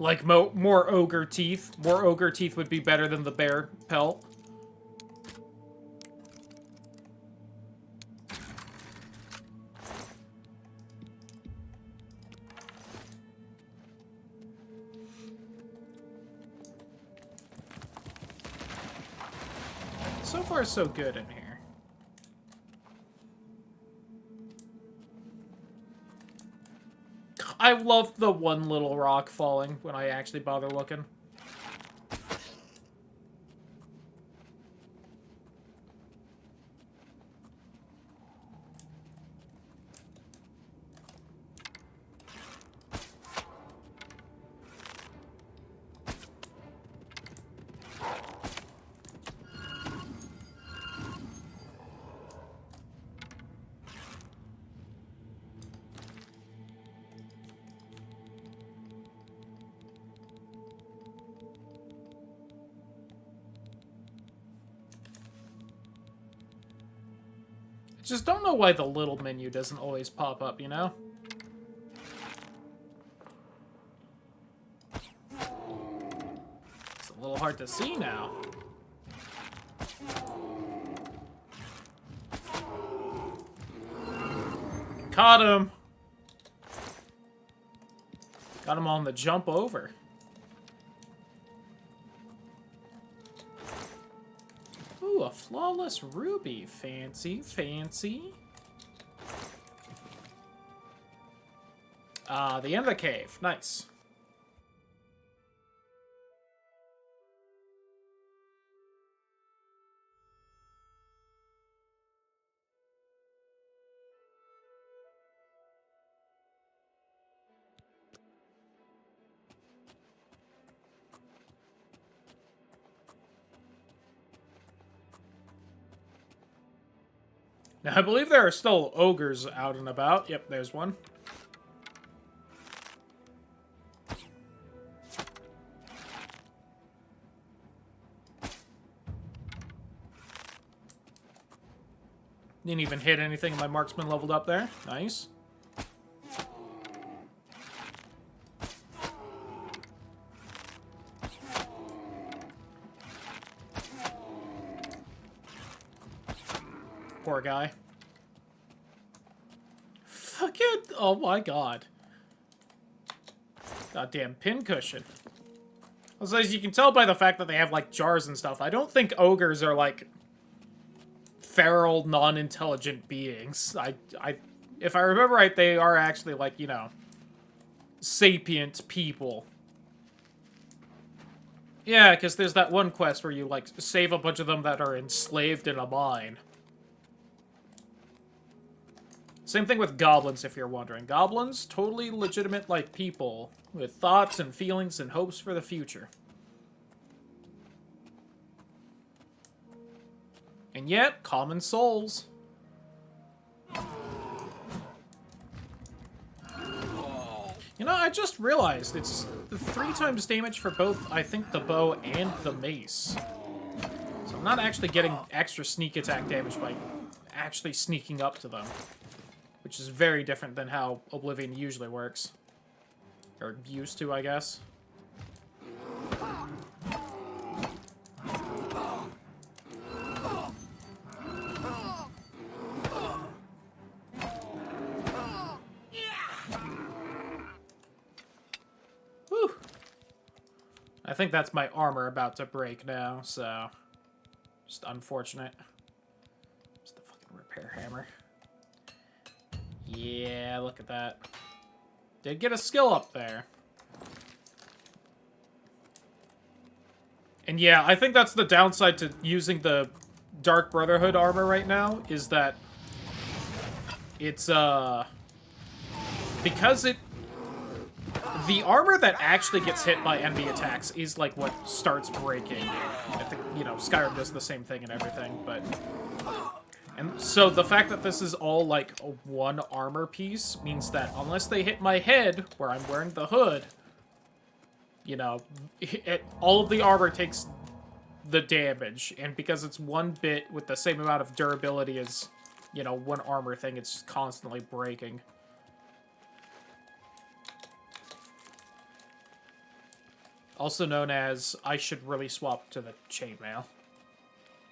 Like, more ogre teeth. More ogre teeth would be better than the bear pelt. So far, so good in here. I loved the one little rock falling when I actually bother looking. Just don't know why the little menu doesn't always pop up, you know? It's a little hard to see now. Caught him! Got him on the jump over. Ooh, a flawless ruby. Fancy, fancy. The end of the cave. Nice. Now, I believe there are still ogres out and about. Yep, there's one. Didn't even hit anything. My marksman leveled up there. Nice. Poor guy. Fuck it. Oh my god. Goddamn pincushion. Also, as you can tell by the fact that they have, like, jars and stuff, I don't think ogres are, like, feral, non-intelligent beings. If I remember right, they are actually, like, you know, sapient people. Yeah, because there's that one quest where you, like, save a bunch of them that are enslaved in a mine. Same thing with goblins, if you're wondering. Goblins, totally legitimate, like, people with thoughts and feelings and hopes for the future. And yet, common souls. You know, I just realized it's 3 times damage for both, I think, the bow and the mace. So I'm not actually getting extra sneak attack damage by actually sneaking up to them. Which is very different than how Oblivion usually works. Or used to, I guess. Whew. I think that's my armor about to break now, so... Just unfortunate. Just a fucking repair hammer. Yeah, look at that. Did get a skill up there. And yeah, I think that's the downside to using the Dark Brotherhood armor right now, is that it's, because the armor that actually gets hit by enemy attacks is, like, what starts breaking. I think, you know, Skyrim does the same thing and everything, but... And so the fact that this is all, like, a one armor piece means that unless they hit my head, where I'm wearing the hood, you know, all of the armor takes the damage. And because it's one bit with the same amount of durability as, you know, one armor thing, it's constantly breaking. Also known as, I should really swap to the chainmail.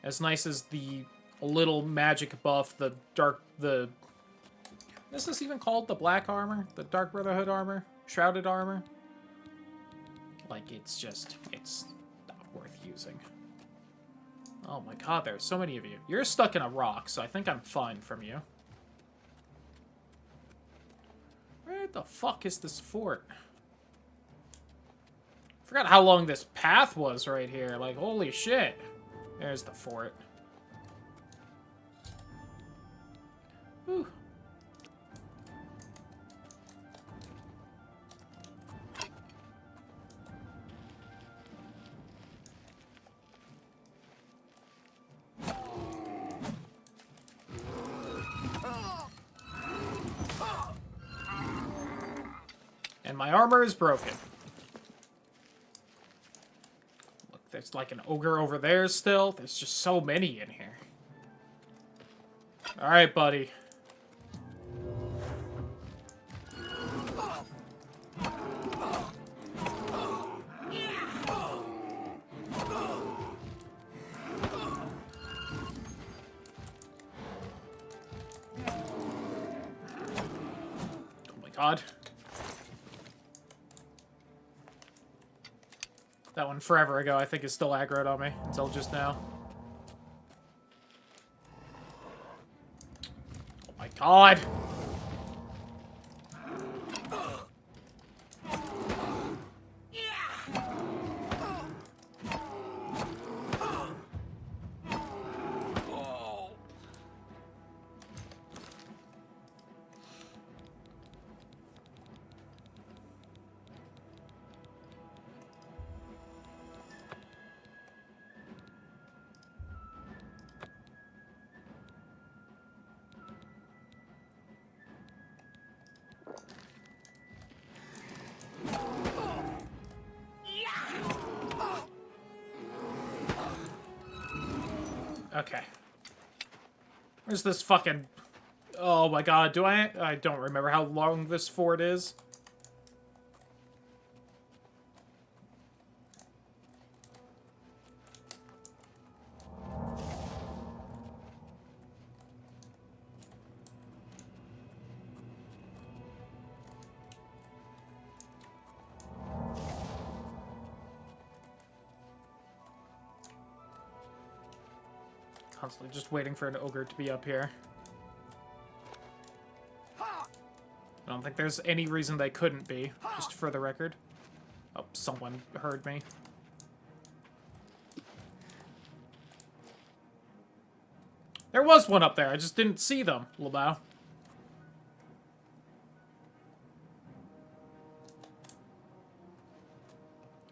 As nice as the little magic buff, the dark, is this even called the black armor? The Dark Brotherhood armor? Shrouded armor? Like, it's not worth using. Oh my god, there's so many of you. You're stuck in a rock, so I think I'm fine from you. Where the fuck is this fort? Forgot how long this path was right here. Like, holy shit. There's the fort. Whew. And my armor is broken. Look, there's like an ogre over there still. There's just so many in here. Alright, buddy. Oh my god. That one forever ago, I think, is still aggroed on me until just now. Oh my god! Okay. Where's this fucking... Oh my god, I don't remember how long this fort is. Constantly just waiting for an ogre to be up here. I don't think there's any reason they couldn't be, just for the record. Oh, someone heard me. There was one up there, I just didn't see them, Labao.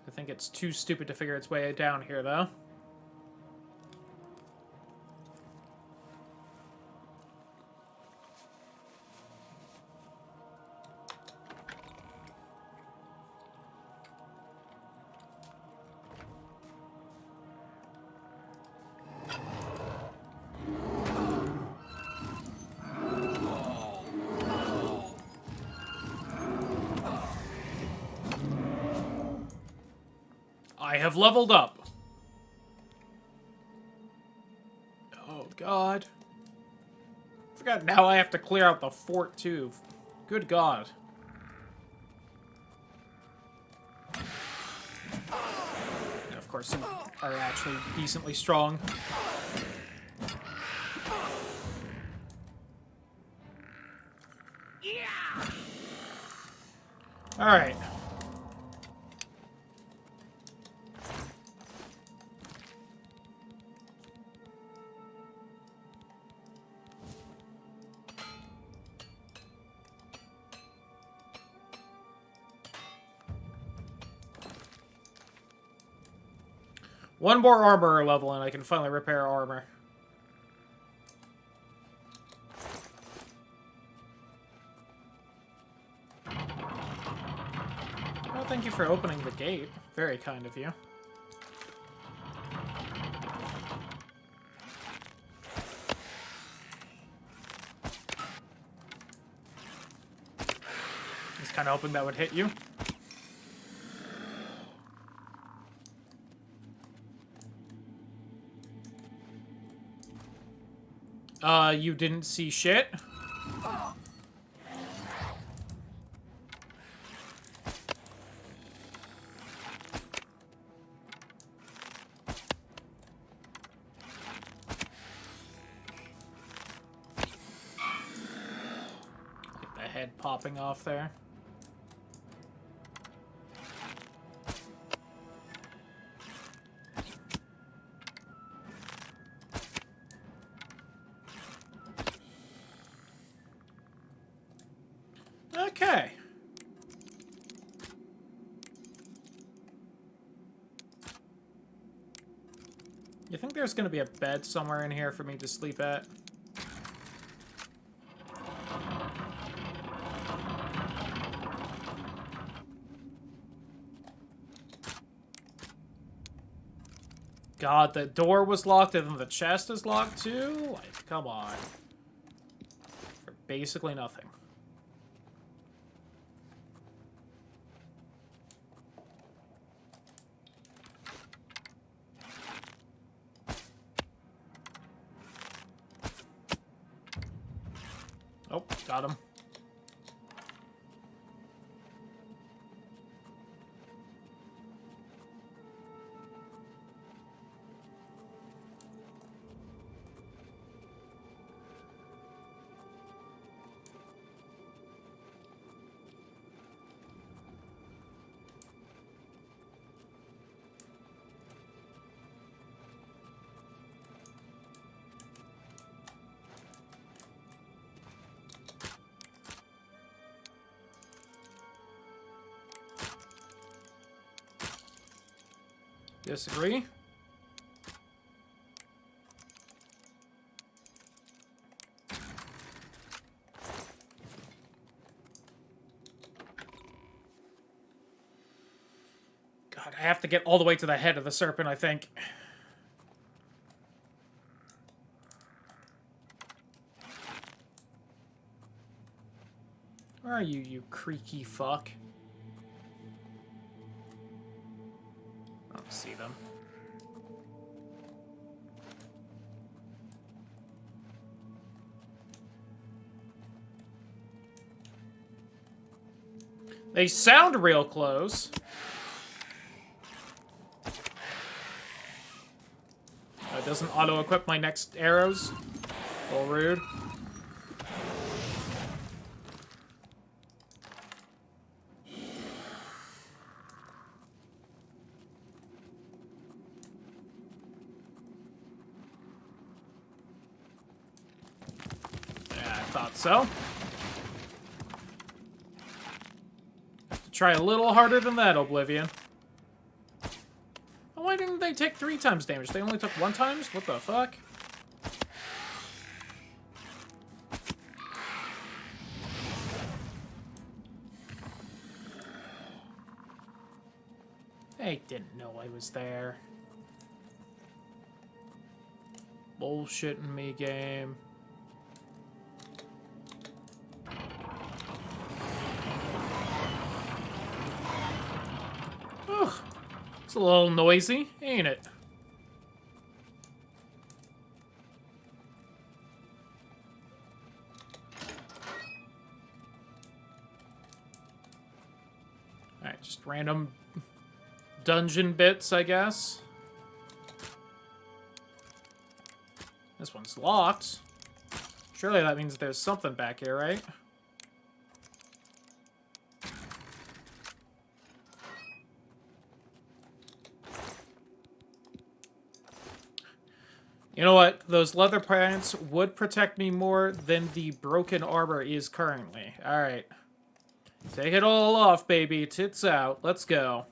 I think it's too stupid to figure its way down here, though. I have leveled up. Oh, God. Forgot now I have to clear out the fort, too. Good God. And of course, some are actually decently strong. Alright. One more armor level and I can finally repair armor. Well, thank you for opening the gate. Very kind of you. Just kind of hoping that would hit you. You didn't see shit? Get the head popping off there. Okay. You think there's gonna be a bed somewhere in here for me to sleep at? God, the door was locked and then the chest is locked too? Like, come on. For basically nothing. Oh, got him. Disagree? God, I have to get all the way to the head of the serpent, I think. Where are you, you creaky fuck? I don't see them. They sound real close. That doesn't auto-equip my next arrows. A little rude. So, have to try a little harder than that, Oblivion. Oh, why didn't they take 3 times damage? They only took 1 times? What the fuck? They didn't know I was there. Bullshitting me, game. It's a little noisy, ain't it? Alright, just random dungeon bits, I guess. This one's locked. Surely that means there's something back here, right? You know what? Those leather pants would protect me more than the broken armor is currently. Alright. Take it all off, baby. Tits out. Let's go.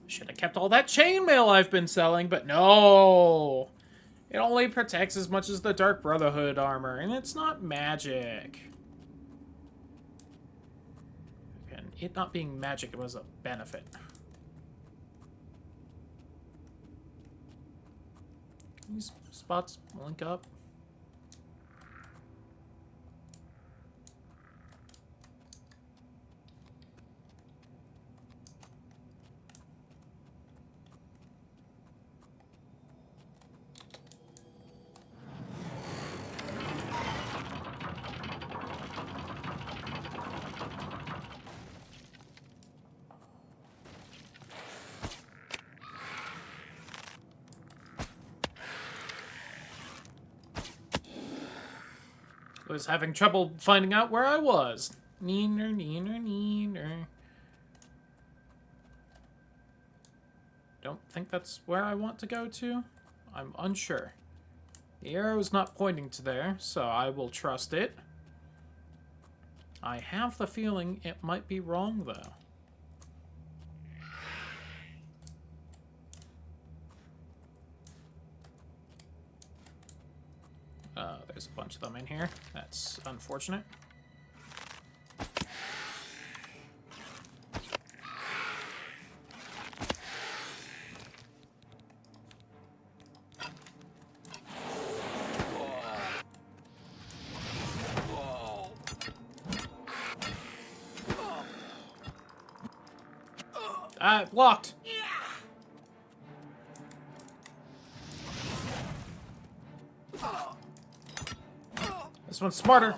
Should have kept all that chainmail I've been selling, but no! It only protects as much as the Dark Brotherhood armor, and it's not magic. It not being magic, it was a benefit. These spots link up. was having trouble finding out where I was. Neener, neener, neener. Don't think that's where I want to go to. I'm unsure. The arrow's not pointing to there, so I will trust it. I have the feeling it might be wrong, though. There's a bunch of them in here. That's unfortunate. Blocked. This one's smarter.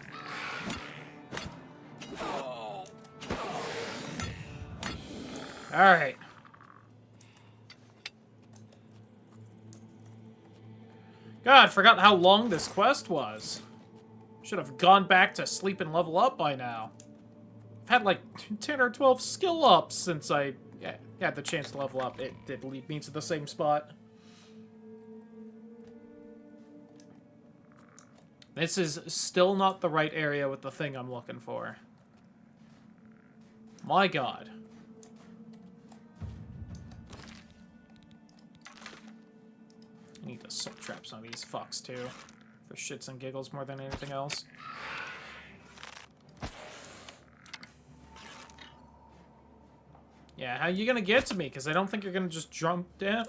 Alright. God, forgot how long this quest was. Should have gone back to sleep and level up by now. I've had like 10 or 12 skill ups since I had the chance to level up. It did lead me to the same spot. This is still not the right area with the thing I'm looking for. My God. I need to soul trap some of these fucks too. For shits and giggles more than anything else. Yeah, how you gonna get to me? Because I don't think you're gonna just jump down.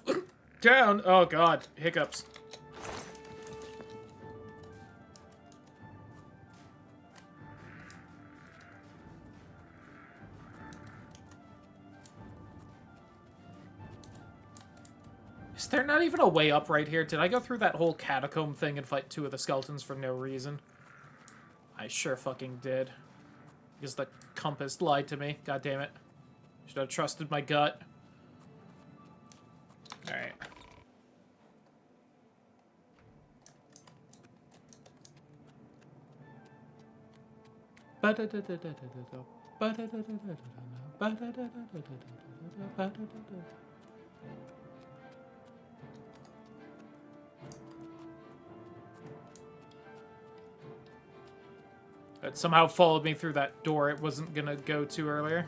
Down! Oh God, hiccups. Is there not even a way up right here? Did I go through that whole catacomb thing and fight 2 of the skeletons for no reason? I sure fucking did. Because the compass lied to me. God damn it. Should have trusted my gut. Alright. It somehow followed me through that door it wasn't gonna go to earlier.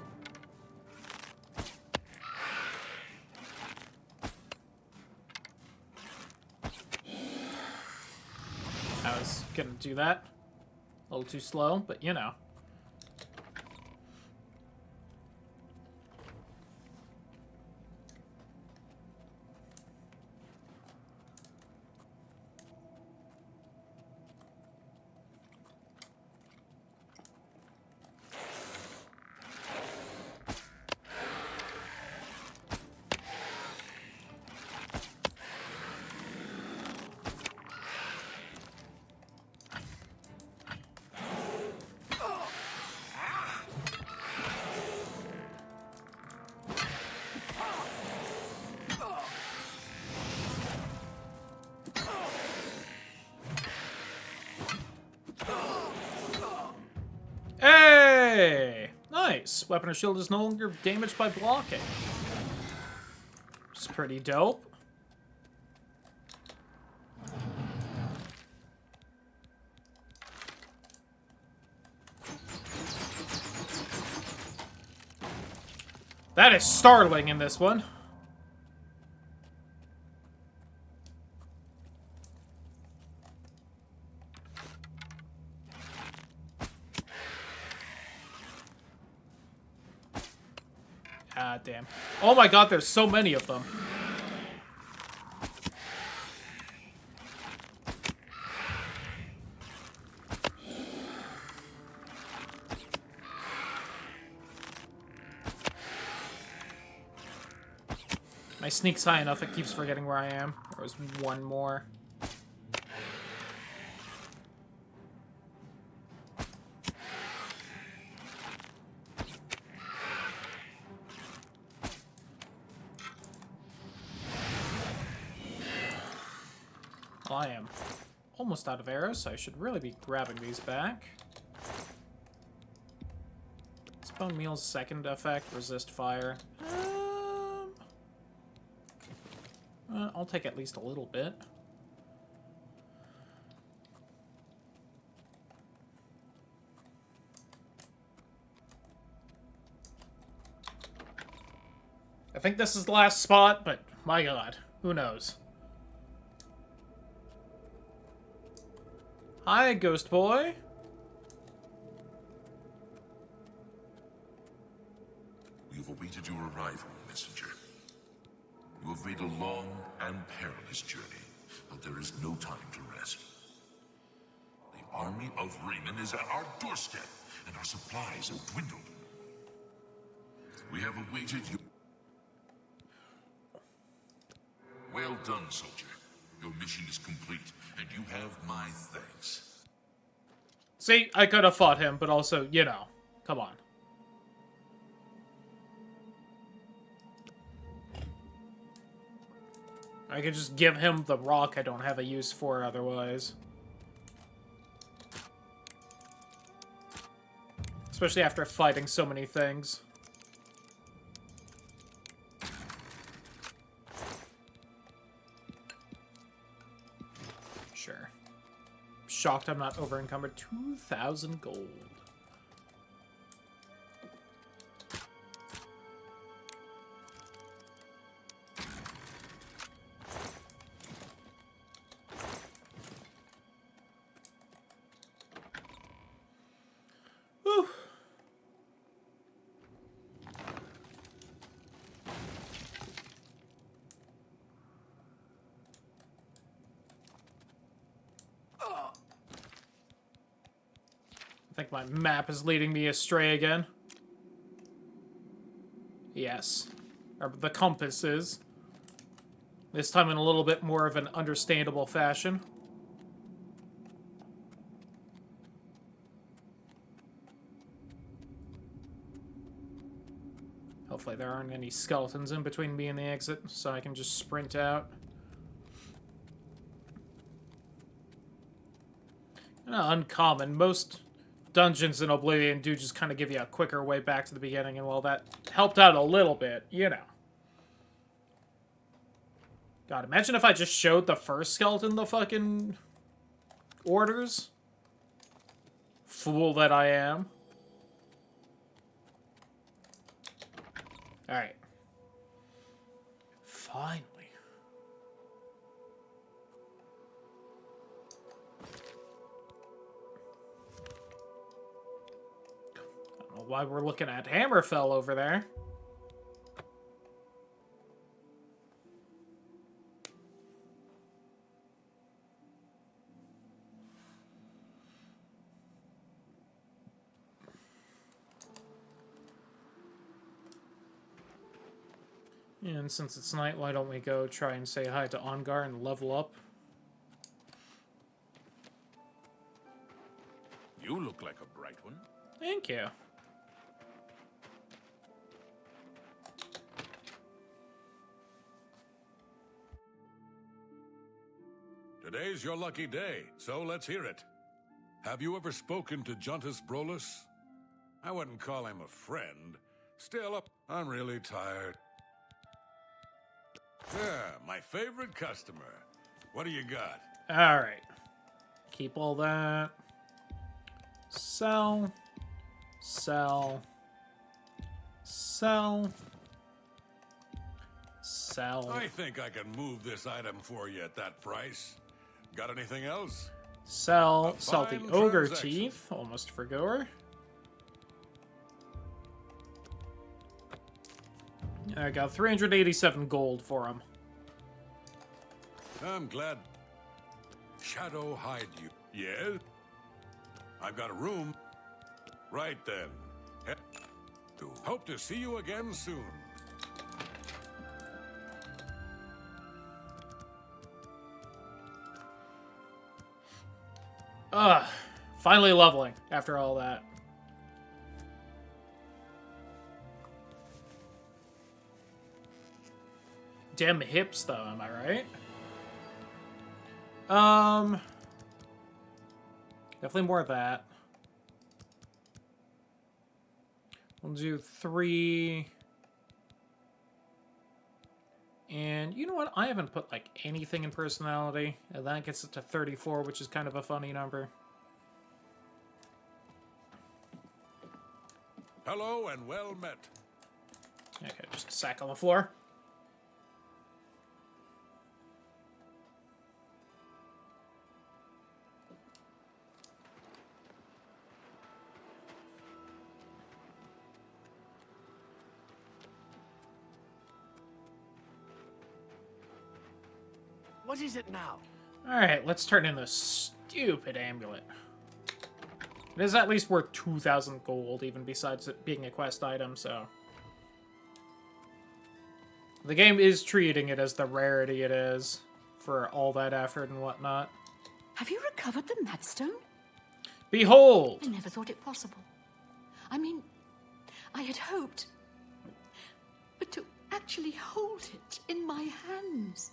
I was gonna do that. A little too slow, but you know. Hey! Nice. Weapon or shield is no longer damaged by blocking. Which is pretty dope. That is startling in this one. Ah, damn. Oh my God, there's so many of them. My sneak's high enough, it keeps forgetting where I am. There was one more. I am almost out of arrows, so I should really be grabbing these back. Bone meal's second effect, resist fire. I'll take at least a little bit. I think this is the last spot, but my god, who knows? Hi, Ghost Boy. We have awaited your arrival, messenger. You have made a long and perilous journey, but there is no time to rest. The army of Raymond is at our doorstep, and our supplies have dwindled. We have awaited you. Well done, soldier. Your mission is complete, and you have my thanks. See, I could have fought him, but also, you know, come on. I could just give him the rock I don't have a use for otherwise. Especially after fighting so many things. Sure. Shocked I'm not over-encumbered. 2,000 gold. Whew. I think my map is leading me astray again. Yes. Or the compass is. This time in a little bit more of an understandable fashion. Hopefully there aren't any skeletons in between me and the exit, so I can just sprint out. Uncommon. Most dungeons in Oblivion do just kind of give you a quicker way back to the beginning, and while that helped out a little bit, you know. God, imagine if I just showed the first skeleton the fucking orders. Fool that I am. Alright. Finally. I don't know why we're looking at Hammerfell over there. And since it's night, why don't we go try and say hi to Ongar and level up? You look like a bright one. Thank you. Today's your lucky day, so let's hear it. Have you ever spoken to Juntus Brolus? I wouldn't call him a friend. Still, I'm really tired. Yeah, my favorite customer. What do you got? Alright. Keep all that. Sell. Sell. Sell. Sell. I think I can move this item for you at that price. Got anything else? Sell. Sell the fine ogre transaction. teeth. Almost forgot her. I got 387 gold for him. I'm glad. Shadow hide you. Yes? I've got a room. Right then. Hope to see you again soon. Ugh. Finally leveling after all that. Damn hips, though, am I right? Definitely more of that. We'll do 3. And you know what? I haven't put, like, anything in personality. And that gets it to 34, which is kind of a funny number. Hello and well met. Okay, just a sack on the floor. What is it now? Alright, let's turn in this stupid amulet. It is at least worth 2,000 gold, even besides it being a quest item, so... The game is treating it as the rarity it is, for all that effort and whatnot. Have you recovered the Madstone? Behold! I never thought it possible. I mean, I had hoped... But to actually hold it in my hands...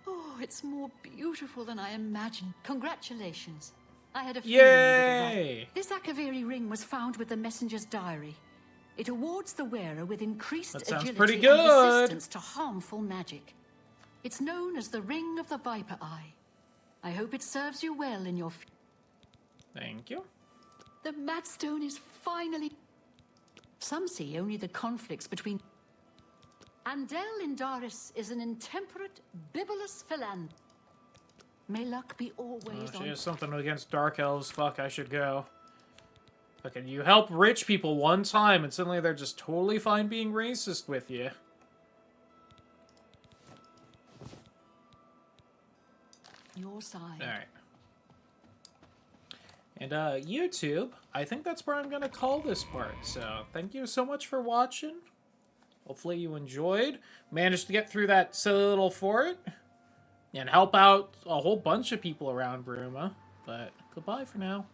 Oh, it's more beautiful than I imagined. Congratulations. I had a feeling you would have Yay! This Akaviri ring was found with the messenger's diary. It awards the wearer with increased That sounds agility pretty and good. resistance to harmful magic. It's known as the Ring of the Viper Eye. I hope it serves you well in your... Thank you. The Madstone is finally... Some see only the conflicts between... Andel Indaris is an intemperate, bibulous philanthropist. May luck be always Oh, on... she has something against dark elves. Fuck, I should go. Fucking, you help rich people one time, and suddenly they're just totally fine being racist with you. Your side. Alright. And, YouTube, I think that's where I'm gonna call this part. So, thank you so much for watching. Hopefully you enjoyed. Managed to get through that silly little fort. And help out a whole bunch of people around Bruma. But, goodbye for now.